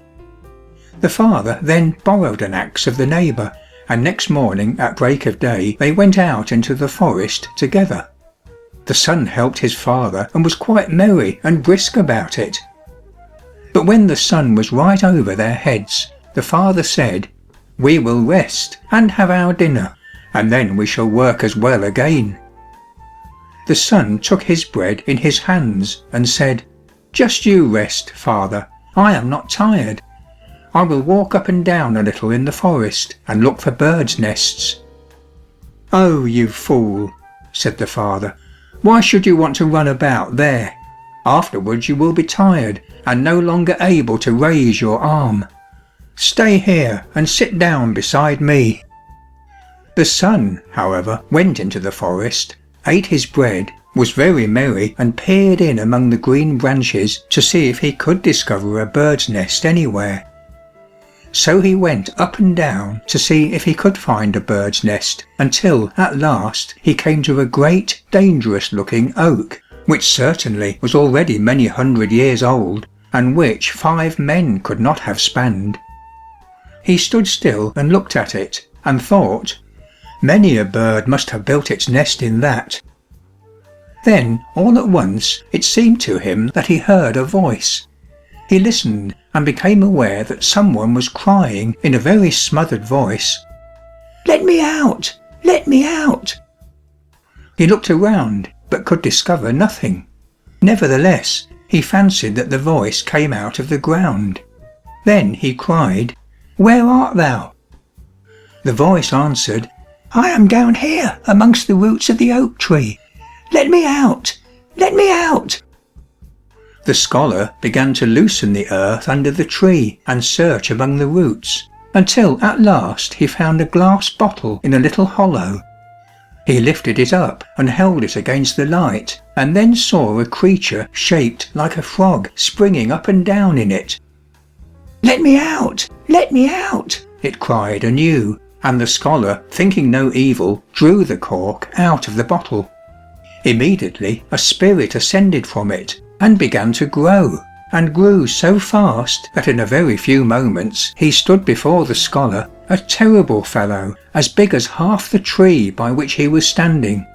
The father then borrowed an axe of the neighbour, and next morning at break of day they went out into the forest together. The son helped his father and was quite merry and brisk about it. But when the sun was right over their heads, the father said, "We will rest and have our dinner, and then we shall work as well again." The son took his bread in his hands and said, "Just you rest, father, I am not tired. I will walk up and down a little in the forest and look for birds' nests." "Oh, you fool," said the father, "why should you want to run about there? Afterwards you will be tired and no longer able to raise your arm. Stay here and sit down beside me." The son, however, went into the forest, ate his bread, was very merry, and peered in among the green branches to see if he could discover a bird's nest anywhere. So he went up and down to see if he could find a bird's nest, until at last he came to a great dangerous-looking oak, which certainly was already many 100 years old, and which 5 men could not have spanned. He stood still and looked at it, and thought, Many a bird must have built its nest in that. Then, all at once, it seemed to him that he heard a voice. He listened and became aware that someone was crying in a very smothered voice, "Let me out! Let me out!" He looked around, but could discover nothing. Nevertheless, he fancied that the voice came out of the ground. Then he cried, "Where art thou?" The voice answered, "I am down here amongst the roots of the oak tree. Let me out! Let me out!" The scholar began to loosen the earth under the tree and search among the roots, until at last he found a glass bottle in a little hollow. He lifted it up and held it against the light, and then saw a creature shaped like a frog springing up and down in it. "Let me out! Let me out!" it cried anew, and the scholar, thinking no evil, drew the cork out of the bottle. Immediately a spirit ascended from it, and began to grow, and grew so fast that in a very few moments he stood before the scholar, a terrible fellow, as big as half the tree by which he was standing.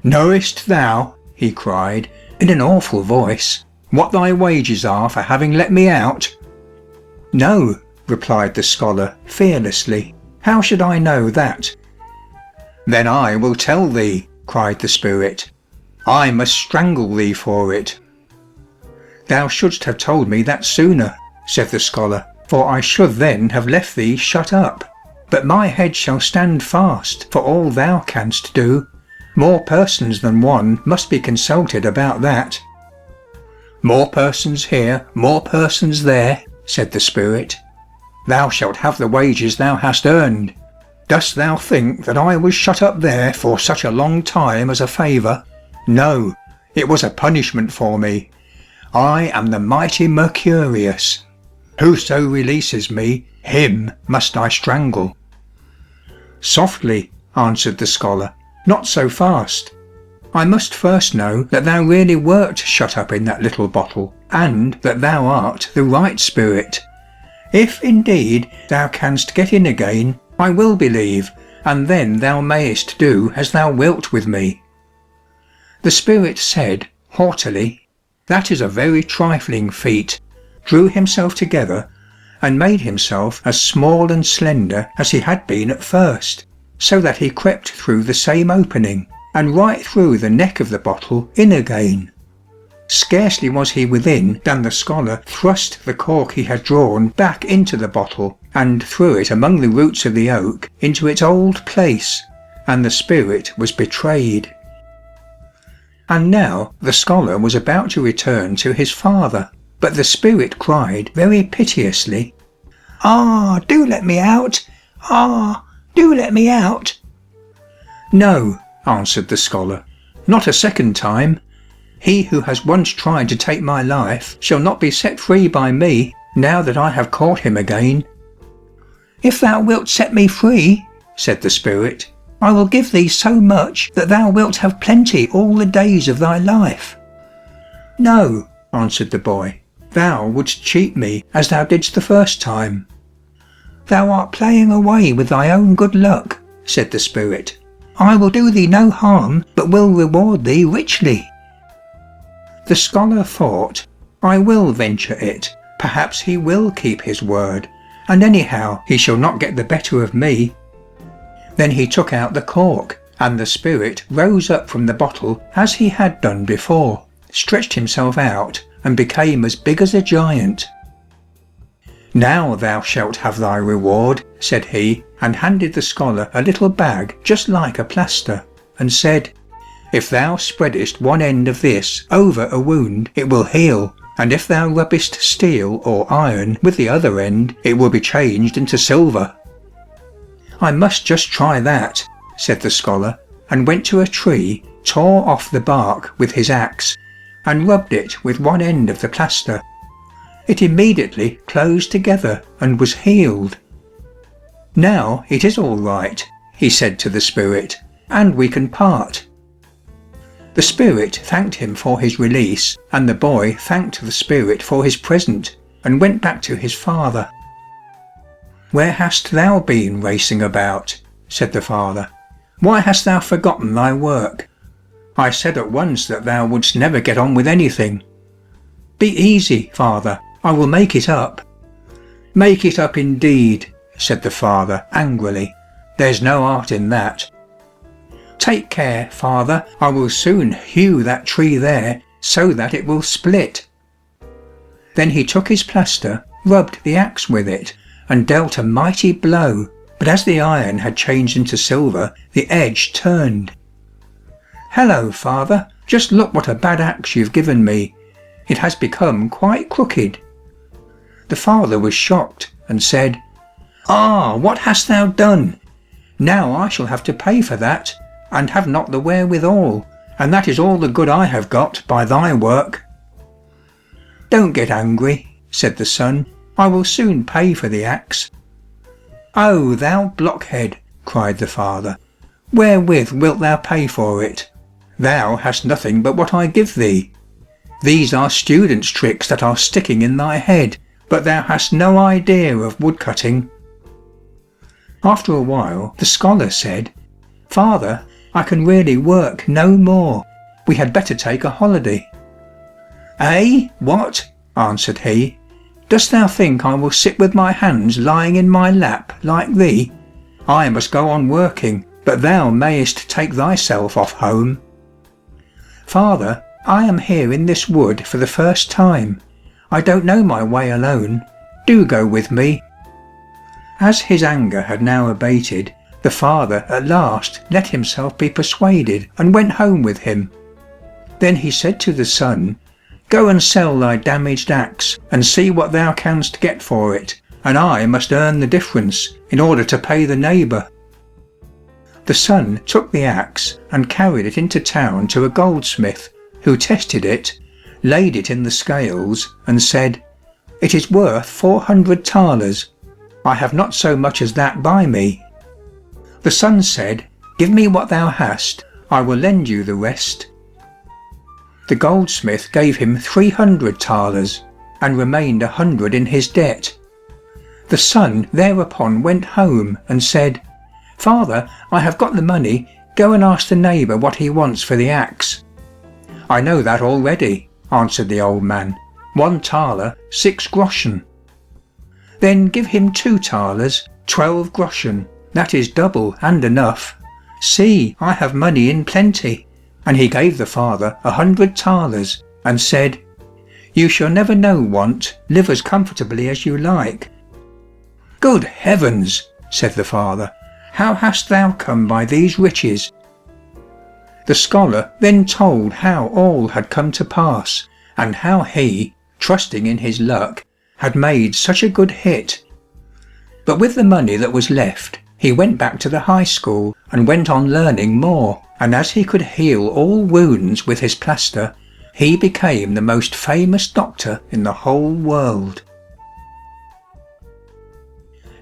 "Knowest thou," he cried, in an awful voice, "what thy wages are for having let me out?" "No," replied the scholar, fearlessly, "how should I know that?" "Then I will tell thee," cried the spirit. "I must strangle thee for it." "Thou shouldst have told me that sooner," said the scholar, "for I should then have left thee shut up. But my head shall stand fast for all thou canst do. More persons than one must be consulted about that." "More persons here, more persons there," said the spirit. "Thou shalt have the wages thou hast earned. Dost thou think that I was shut up there for such a long time as a favour? No, it was a punishment for me. I am the mighty Mercurius. Whoso releases me, him must I strangle." "Softly," answered the scholar, "not so fast. I must first know that thou really wert shut up in that little bottle, and that thou art the right spirit. If, indeed, thou canst get in again, I will believe, and then thou mayest do as thou wilt with me." The spirit said, haughtily, "That is a very trifling feat," drew himself together, and made himself as small and slender as he had been at first, so that he crept through the same opening, and right through the neck of the bottle in again. Scarcely was he within than the scholar thrust the cork he had drawn back into the bottle, and threw it among the roots of the oak into its old place, and the spirit was betrayed. And now the scholar was about to return to his father, but the spirit cried very piteously, "Ah, do let me out! Ah, do let me out!" "No," answered the scholar, "not a second time. He who has once tried to take my life shall not be set free by me, now that I have caught him again." "If thou wilt set me free," said the spirit, "I will give thee so much that thou wilt have plenty all the days of thy life." "No," answered the boy, "thou wouldst cheat me as thou didst the first time." "Thou art playing away with thy own good luck," said the spirit. "I will do thee no harm, but will reward thee richly." The scholar thought, "I will venture it, perhaps he will keep his word, and anyhow he shall not get the better of me." Then he took out the cork, and the spirit rose up from the bottle as he had done before, stretched himself out, and became as big as a giant. "Now thou shalt have thy reward," said he, and handed the scholar a little bag just like a plaster, and said, "If thou spreadest one end of this over a wound, it will heal, and if thou rubbest steel or iron with the other end, it will be changed into silver." "I must just try that," said the scholar, and went to a tree, tore off the bark with his axe, and rubbed it with one end of the plaster. It immediately closed together and was healed. "Now it is all right," he said to the spirit, "and we can part." The spirit thanked him for his release, and the boy thanked the spirit for his present, and went back to his father. "Where hast thou been racing about?" said the father, why hast thou forgotten thy work? I said at once that thou wouldst never get on with anything. Be easy, father, I will make it up. Make it up indeed, said the father angrily. There's no art in that. Take care, father, I will soon hew that tree there, so that it will split. Then he took his plaster, rubbed the axe with it, and dealt a mighty blow, but as the iron had changed into silver, the edge turned. Hello, father, just look what a bad axe you've given me. It has become quite crooked. The father was shocked, and said, Ah, what hast thou done? Now I shall have to pay for that, and have not the wherewithal, and that is all the good I have got by thy work. Don't get angry, said the son, I will soon pay for the axe. Oh, thou blockhead, cried the father, wherewith wilt thou pay for it? Thou hast nothing but what I give thee. These are students' tricks that are sticking in thy head, but thou hast no idea of woodcutting. After a while the scholar said, Father, I can really work no more. We had better take a holiday. Eh, what? Answered he. Dost thou think I will sit with my hands lying in my lap like thee? I must go on working, but thou mayest take thyself off home. Father, I am here in this wood for the first time. I don't know my way alone. Do go with me. As his anger had now abated, the father at last let himself be persuaded and went home with him. Then he said to the son, Go and sell thy damaged axe, and see what thou canst get for it, and I must earn the difference, in order to pay the neighbour. The son took the axe and carried it into town to a goldsmith, who tested it, laid it in the scales, and said, It is worth 400 thalers. I have not so much as that by me. The son said, Give me what thou hast, I will lend you the rest. The goldsmith gave him 300 thalers, and remained 100 in his debt. The son thereupon went home and said, Father, I have got the money, go and ask the neighbour what he wants for the axe. I know that already, answered the old man, 1 thaler, 6 groschen. Then give him 2 thalers, 12 groschen, that is double and enough. See, I have money in plenty. And he gave the father 100 thalers, and said, You shall never know want, live as comfortably as you like. Good heavens, said the father, how hast thou come by these riches? The scholar then told how all had come to pass, and how he, trusting in his luck, had made such a good hit. But with the money that was left, he went back to the high school and went on learning more, and as he could heal all wounds with his plaster, he became the most famous doctor in the whole world.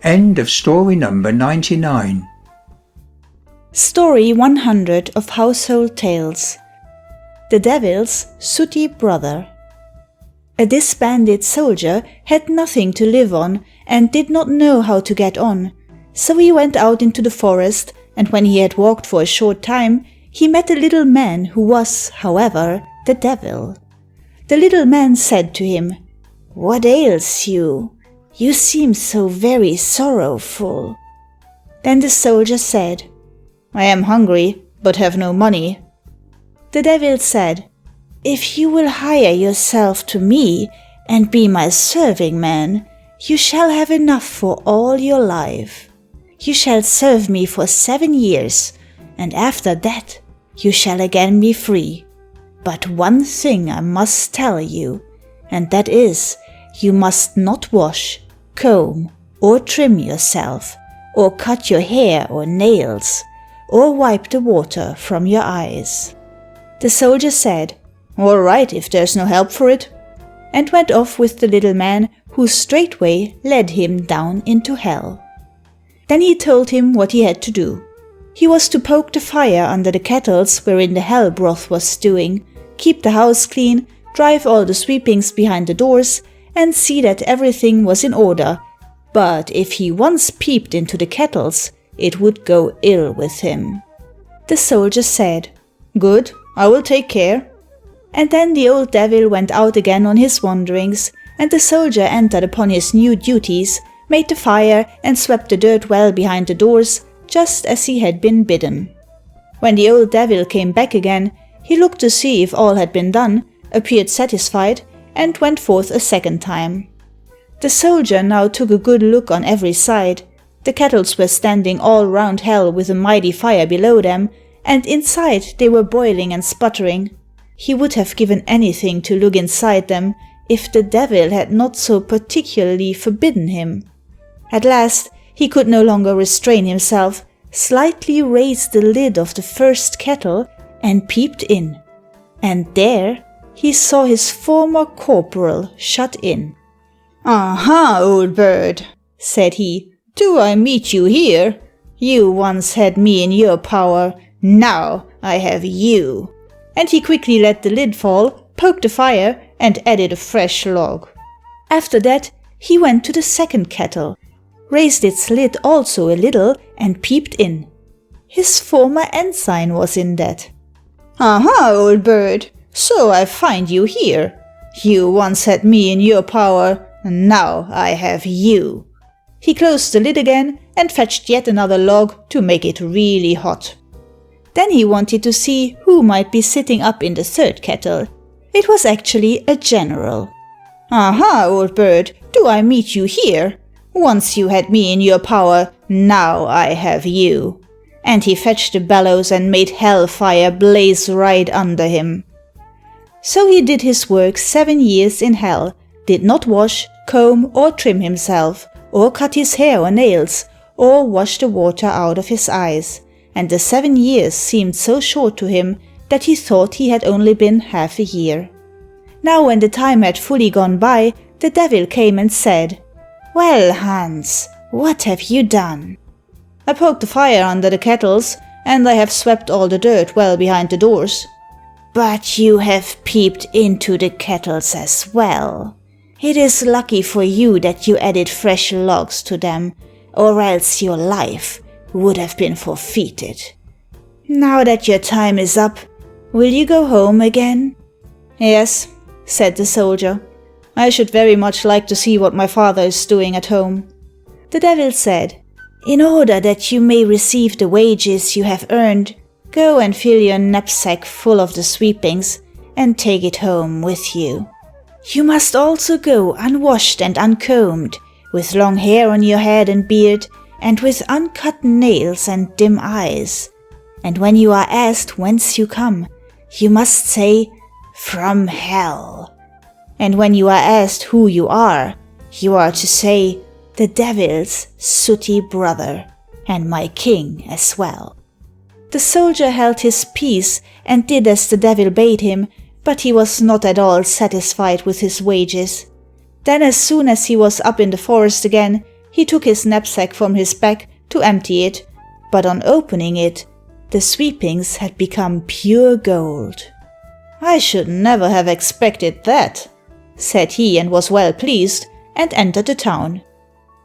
End of story number 99. Story 100 of Household Tales. The Devil's Sooty Brother. A disbanded soldier had nothing to live on and did not know how to get on, so he went out into the forest, and when he had walked for a short time, he met a little man who was, however, the devil. The little man said to him, What ails you? You seem so very sorrowful. Then the soldier said, I am hungry, but have no money. The devil said, If you will hire yourself to me and be my serving man, you shall have enough for all your life. You shall serve me for 7 years, and after that you shall again be free. But one thing I must tell you, and that is, you must not wash, comb, or trim yourself, or cut your hair or nails, or wipe the water from your eyes. The soldier said, All right, if there's no help for it, and went off with the little man, who straightway led him down into hell. Then he told him what he had to do. He was to poke the fire under the kettles wherein the hell broth was stewing, keep the house clean, drive all the sweepings behind the doors, and see that everything was in order. But if he once peeped into the kettles, it would go ill with him. The soldier said, "Good, I will take care." And then the old devil went out again on his wanderings, and the soldier entered upon his new duties, made the fire, and swept the dirt well behind the doors, just as he had been bidden. When the old devil came back again, he looked to see if all had been done, appeared satisfied, and went forth a second time. The soldier now took a good look on every side. The kettles were standing all round hell with a mighty fire below them, and inside they were boiling and sputtering. He would have given anything to look inside them, if the devil had not so particularly forbidden him. At last he could no longer restrain himself, slightly raised the lid of the first kettle, and peeped in. And there he saw his former corporal shut in. "Aha, old bird," said he, "do I meet you here? You once had me in your power, now I have you." And he quickly let the lid fall, poked the fire, and added a fresh log. After that he went to the second kettle, raised its lid also a little, and peeped in. His former ensign was in that. "Aha, old bird, so I find you here. You once had me in your power, now I have you." He closed the lid again and fetched yet another log to make it really hot. Then he wanted to see who might be sitting up in the third kettle. It was actually a general. "Aha, old bird, do I meet you here? Once you had me in your power, now I have you." And he fetched the bellows and made hell fire blaze right under him. So he did his work 7 years in hell, did not wash, comb, or trim himself, or cut his hair or nails, or wash the water out of his eyes, and the 7 years seemed so short to him that he thought he had only been half a year. Now when the time had fully gone by, the devil came and said, "Well, Hans, what have you done?" "I poked the fire under the kettles, and I have swept all the dirt well behind the doors." "But you have peeped into the kettles as well. It is lucky for you that you added fresh logs to them, or else your life would have been forfeited. Now that your time is up, will you go home again?" "Yes," said the soldier. "I should very much like to see what my father is doing at home." The devil said, "In order that you may receive the wages you have earned, go and fill your knapsack full of the sweepings and take it home with you. You must also go unwashed and uncombed, with long hair on your head and beard, and with uncut nails and dim eyes. And when you are asked whence you come, you must say, 'From hell.' And when you are asked who you are to say, 'The devil's sooty brother, and my king as well.'" The soldier held his peace and did as the devil bade him, but he was not at all satisfied with his wages. Then as soon as he was up in the forest again, he took his knapsack from his back to empty it, but on opening it, the sweepings had become pure gold. "I should never have expected that," said he, and was well pleased, and entered the town.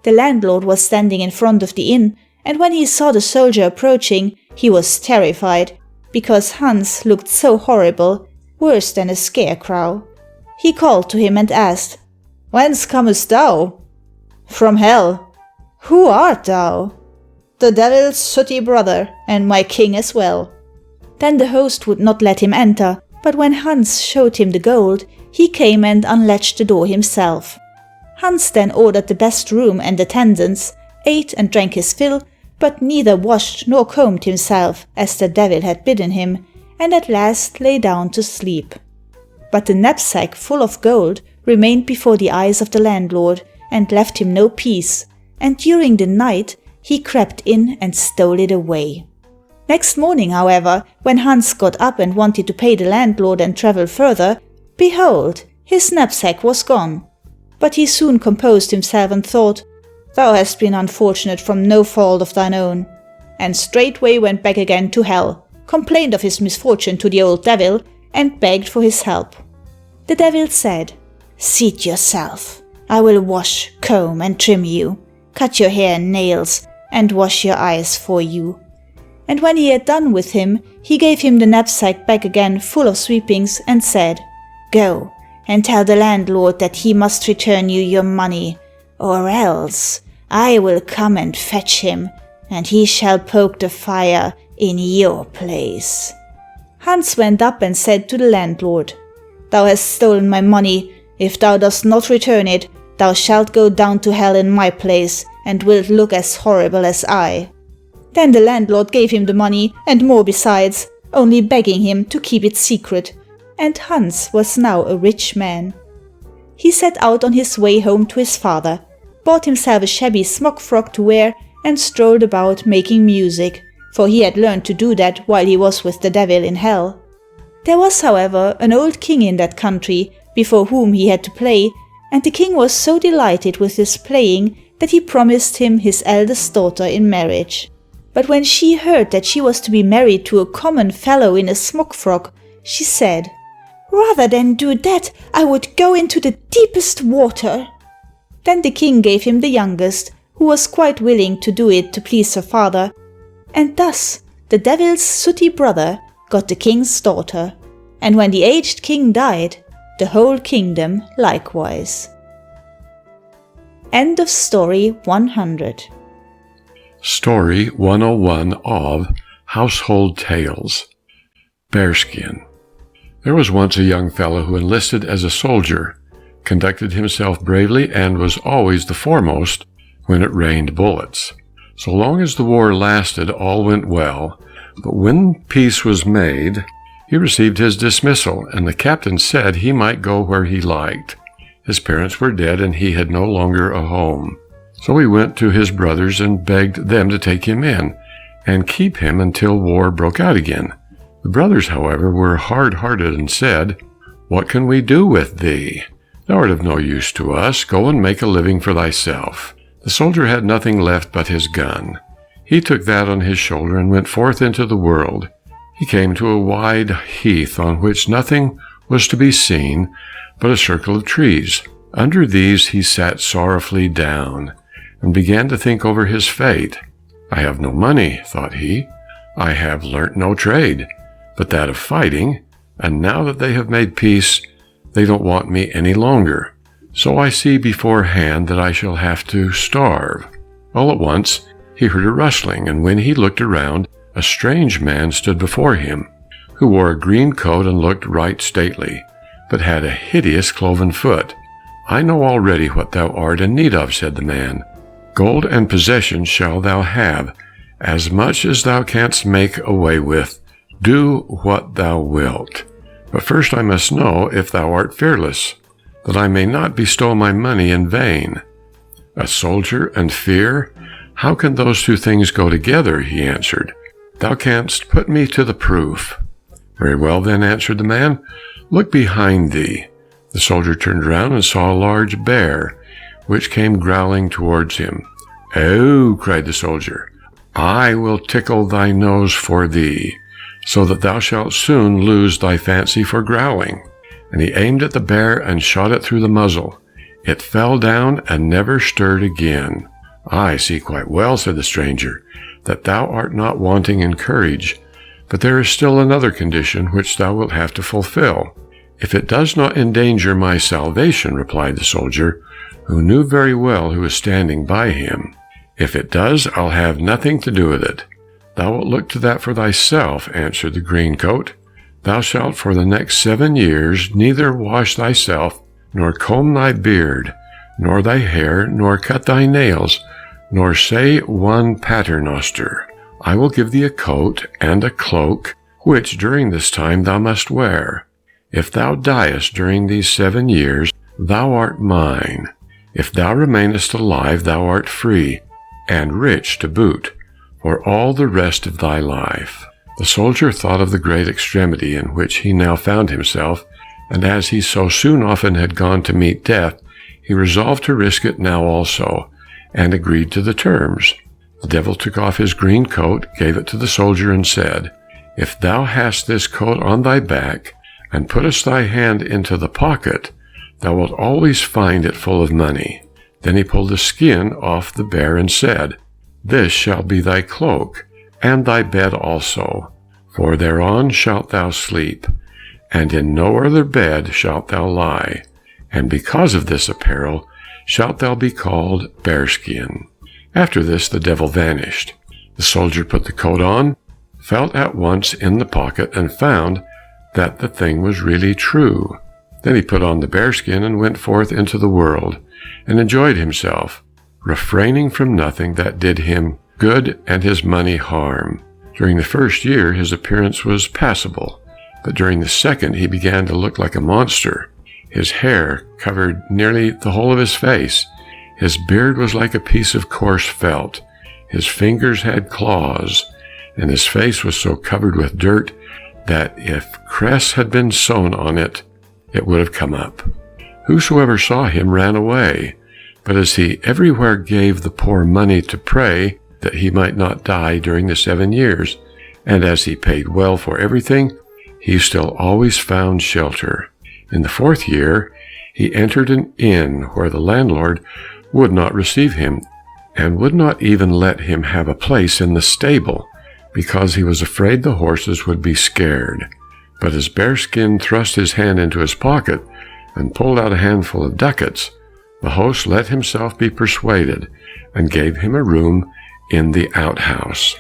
The landlord was standing in front of the inn, and when he saw the soldier approaching, he was terrified, because Hans looked so horrible, worse than a scarecrow. He called to him and asked, "Whence comest thou?" "From hell." "Who art thou?" "The devil's sooty brother, and my king as well." Then the host would not let him enter, but when Hans showed him the gold, he came and unlatched the door himself. Hans then ordered the best room and attendants, ate and drank his fill, but neither washed nor combed himself, as the devil had bidden him, and at last lay down to sleep. But the knapsack full of gold remained before the eyes of the landlord, and left him no peace, and during the night he crept in and stole it away. Next morning, however, when Hans got up and wanted to pay the landlord and travel further, behold, his knapsack was gone. But he soon composed himself and thought, "Thou hast been unfortunate from no fault of thine own," and straightway went back again to hell, complained of his misfortune to the old devil, and begged for his help. The devil said, "Seat yourself. I will wash, comb, and trim you, cut your hair and nails, and wash your eyes for you. And when he had done with him, he gave him the knapsack back again full of sweepings, and said, Go, and tell the landlord that he must return you your money, or else I will come and fetch him, and he shall poke the fire in your place. Hans went up and said to the landlord, Thou hast stolen my money. If thou dost not return it, thou shalt go down to hell in my place, and wilt look as horrible as I. Then the landlord gave him the money, and more besides, only begging him to keep it secret, and Hans was now a rich man. He set out on his way home to his father, bought himself a shabby smock frock to wear, and strolled about making music, for he had learned to do that while he was with the devil in hell. There was, however, an old king in that country, before whom he had to play, and the king was so delighted with his playing that he promised him his eldest daughter in marriage. But when she heard that she was to be married to a common fellow in a smock frock, she said, Rather than do that, I would go into the deepest water. Then the king gave him the youngest, who was quite willing to do it to please her father, and thus the devil's sooty brother got the king's daughter, and when the aged king died, the whole kingdom likewise. End of story 100. Story 101 of Household Tales. Bearskin. There was once a young fellow who enlisted as a soldier, conducted himself bravely, and was always the foremost when it rained bullets. So long as the war lasted, all went well, but when peace was made, he received his dismissal, and the captain said he might go where he liked. His parents were dead, and he had no longer a home. So he went to his brothers and begged them to take him in and keep him until war broke out again. The brothers, however, were hard-hearted and said, What can we do with thee? Thou art of no use to us. Go and make a living for thyself. The soldier had nothing left but his gun. He took that on his shoulder and went forth into the world. He came to a wide heath on which nothing was to be seen but a circle of trees. Under these he sat sorrowfully down, and began to think over his fate. I have no money, thought he. I have learnt no trade, but that of fighting, and now that they have made peace, they don't want me any longer. So I see beforehand that I shall have to starve. All at once he heard a rustling, and when he looked around, a strange man stood before him, who wore a green coat and looked right stately, but had a hideous cloven foot. I know already what thou art in need of, said the man. Gold and possessions shall thou have, as much as thou canst make away with. Do what thou wilt. But first I must know if thou art fearless, that I may not bestow my money in vain. A soldier and fear? How can those two things go together? He answered. Thou canst put me to the proof. Very well then, answered the man. Look behind thee. The soldier turned around and saw a large bear, which came growling towards him. Oh, cried the soldier, I will tickle thy nose for thee, so that thou shalt soon lose thy fancy for growling. And he aimed at the bear and shot it through the muzzle. It fell down and never stirred again. I see quite well, said the stranger, that thou art not wanting in courage, but there is still another condition which thou wilt have to fulfill. If it does not endanger my salvation, replied the soldier, who knew very well who was standing by him. If it does, I'll have nothing to do with it. Thou wilt look to that for thyself, answered the green coat. Thou shalt for the next 7 years neither wash thyself, nor comb thy beard, nor thy hair, nor cut thy nails, nor say one paternoster. I will give thee a coat and a cloak, which during this time thou must wear. If thou diest during these 7 years, thou art mine. If thou remainest alive, thou art free, and rich to boot, for all the rest of thy life. The soldier thought of the great extremity in which he now found himself, and as he so soon often had gone to meet death, he resolved to risk it now also, and agreed to the terms. The devil took off his green coat, gave it to the soldier, and said, If thou hast this coat on thy back, and puttest thy hand into the pocket, thou wilt always find it full of money. Then he pulled the skin off the bear and said, This shall be thy cloak, and thy bed also, for thereon shalt thou sleep, and in no other bed shalt thou lie, and because of this apparel shalt thou be called Bearskin. After this the devil vanished. The soldier put the coat on, felt at once in the pocket, and found that the thing was really true. Then he put on the bearskin and went forth into the world, and enjoyed himself, refraining from nothing that did him good and his money harm. During the first year his appearance was passable, but during the second he began to look like a monster. His hair covered nearly the whole of his face. His beard was like a piece of coarse felt. His fingers had claws, and his face was so covered with dirt that if cress had been sown on it, it would have come up. Whosoever saw him ran away, but as he everywhere gave the poor money to pray that he might not die during the 7 years, and as he paid well for everything, he still always found shelter. In the 4th year, he entered an inn where the landlord would not receive him, and would not even let him have a place in the stable, because he was afraid the horses would be scared. But as Bearskin thrust his hand into his pocket and pulled out a handful of ducats, the host let himself be persuaded, and gave him a room in the outhouse.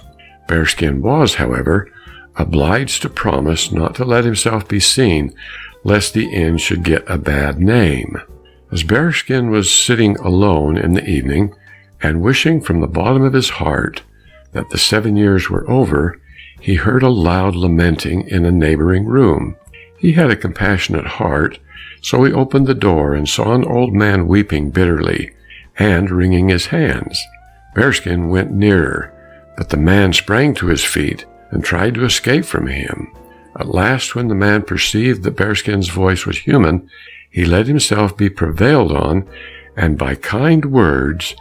Bearskin was, however, obliged to promise not to let himself be seen, lest the inn should get a bad name. As Bearskin was sitting alone in the evening, and wishing from the bottom of his heart that the 7 years were over, he heard a loud lamenting in a neighboring room. He had a compassionate heart, so he opened the door and saw an old man weeping bitterly and wringing his hands. Bearskin went nearer, but the man sprang to his feet and tried to escape from him. At last, when the man perceived that Bearskin's voice was human, he let himself be prevailed on, and by kind words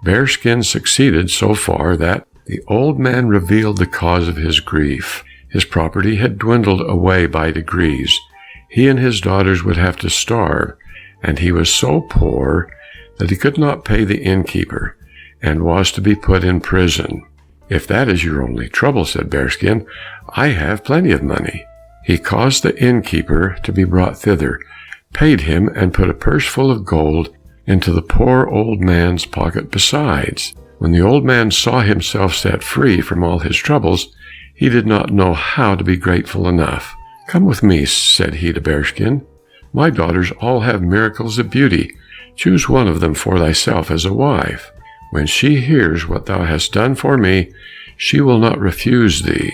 Bearskin succeeded so far that the old man revealed the cause of his grief. His property had dwindled away by degrees. He and his daughters would have to starve, and he was so poor that he could not pay the innkeeper, and was to be put in prison. "If that is your only trouble," said Bearskin, "I have plenty of money." He caused the innkeeper to be brought thither, paid him, and put a purse full of gold into the poor old man's pocket besides. When the old man saw himself set free from all his troubles, he did not know how to be grateful enough. "Come with me," said he to Bearskin. "My daughters all have miracles of beauty. Choose one of them for thyself as a wife. When she hears what thou hast done for me, she will not refuse thee.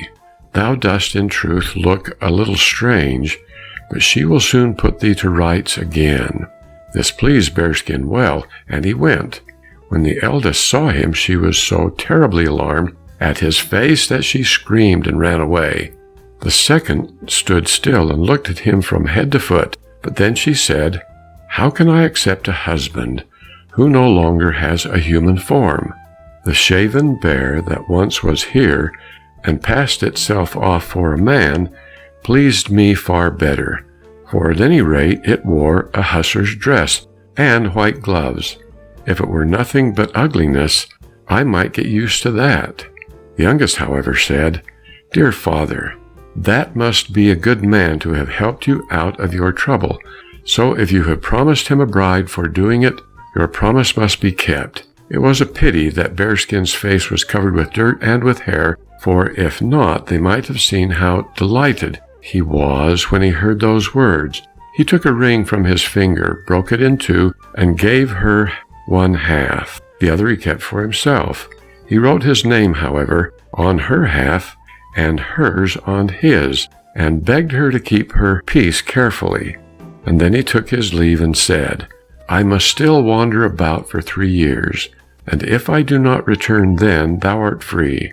Thou dost in truth look a little strange, but she will soon put thee to rights again." This pleased Bearskin well, and he went. When the eldest saw him, she was so terribly alarmed at his face that she screamed and ran away. The second stood still and looked at him from head to foot, but then she said, "How can I accept a husband who no longer has a human form? The shaven bear that once was here and passed itself off for a man pleased me far better, for at any rate it wore a hussar's dress and white gloves. If it were nothing but ugliness, I might get used to that." The youngest, however, said, "Dear father, that must be a good man to have helped you out of your trouble. So if you have promised him a bride for doing it, your promise must be kept." It was a pity that Bearskin's face was covered with dirt and with hair, for if not, they might have seen how delighted he was when he heard those words. He took a ring from his finger, broke it in two, and gave her one half. The other he kept for himself. He wrote his name, however, on her half, and hers on his, and begged her to keep her peace carefully. And then he took his leave and said, "I must still wander about for 3 years, and if I do not return then, thou art free,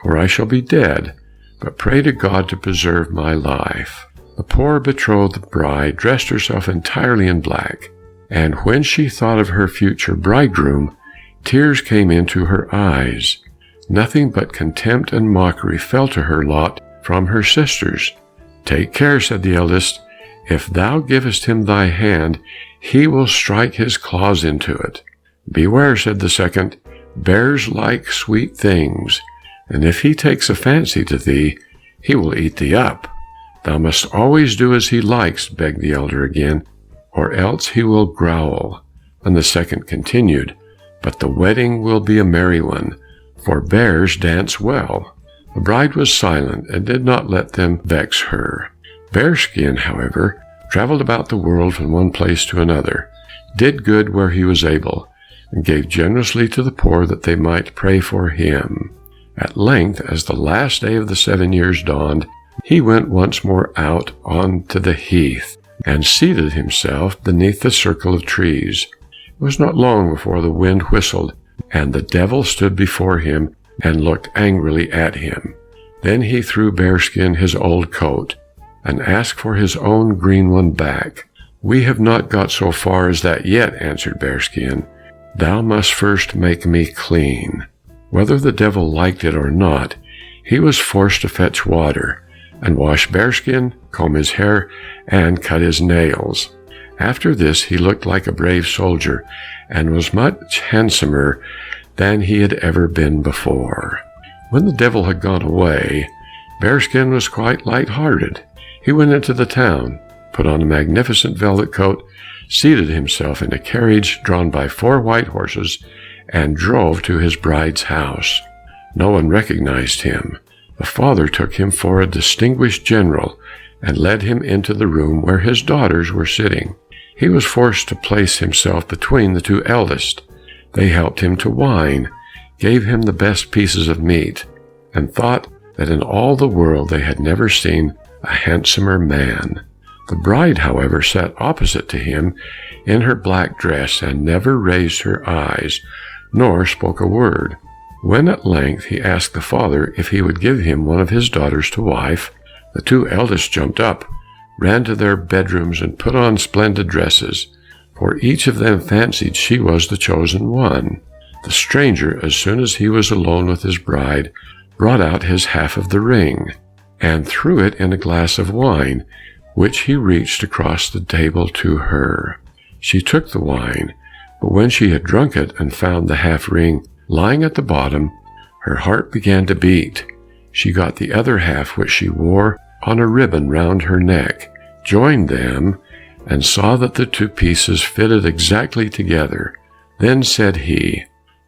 for I shall be dead, but pray to God to preserve my life." The poor betrothed bride dressed herself entirely in black, and when she thought of her future bridegroom, tears came into her eyes. Nothing but contempt and mockery fell to her lot from her sisters. "Take care," said the eldest. "If thou givest him thy hand, he will strike his claws into it." "Beware," said the second. Bears like sweet things, and if he takes a fancy to thee, he will eat thee up. Thou must always do as he likes, begged the elder again, or else he will growl. And the second continued, But the wedding will be a merry one, for bears dance well. The bride was silent, and did not let them vex her. Bearskin, however, traveled about the world from one place to another, did good where he was able, and gave generously to the poor that they might pray for him. At length, as the last day of the 7 years dawned, he went once more out onto the heath, and seated himself beneath the circle of trees. It was not long before the wind whistled, and the devil stood before him, and looked angrily at him. Then he threw Bearskin his old coat, and asked for his own green one back. We have not got so far as that yet, answered Bearskin. Thou must first make me clean. Whether the devil liked it or not, he was forced to fetch water, and wash Bearskin, comb his hair, and cut his nails. After this he looked like a brave soldier, and was much handsomer than he had ever been before. When the devil had gone away, Bearskin was quite light-hearted. He went into the town, put on a magnificent velvet coat, seated himself in a carriage drawn by 4 white horses, and drove to his bride's house. No one recognized him. The father took him for a distinguished general, and led him into the room where his daughters were sitting. He was forced to place himself between the 2 eldest. They helped him to wine, gave him the best pieces of meat, and thought that in all the world they had never seen a handsomer man. The bride, however, sat opposite to him in her black dress, and never raised her eyes, nor spoke a word. When at length he asked the father if he would give him one of his daughters to wife, the 2 eldest jumped up, ran to their bedrooms, and put on splendid dresses, for each of them fancied she was the chosen one. The stranger, as soon as he was alone with his bride, brought out his half of the ring, and threw it in a glass of wine, which he reached across the table to her. She took the wine, but when she had drunk it and found the half ring lying at the bottom, her heart began to beat. She got the other half, which she wore on a ribbon round her neck, joined them, and saw that the 2 pieces fitted exactly together. Then said he,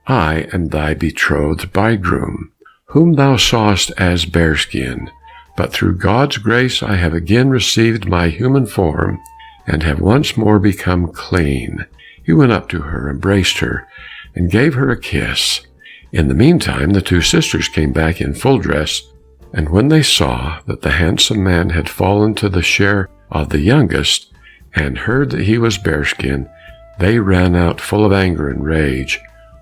I am thy betrothed bridegroom, whom thou sawest as Bearskin, but through God's grace I have again received my human form, and have once more become clean. He went up to her, embraced her, and gave her a kiss. In the meantime the 2 sisters came back in full dress, and when they saw that the handsome man had fallen to the share of the youngest, and heard that he was Bearskin, they ran out full of anger and rage.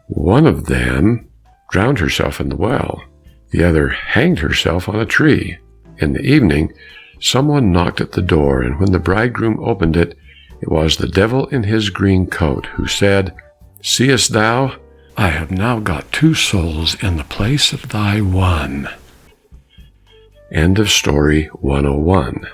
One of them drowned herself in the well. The other hanged herself on a tree. In the evening, someone knocked at the door, and when the bridegroom opened it, it was the devil in his green coat, who said, Seest thou, I have now got 2 souls in the place of thy one. End of story 101.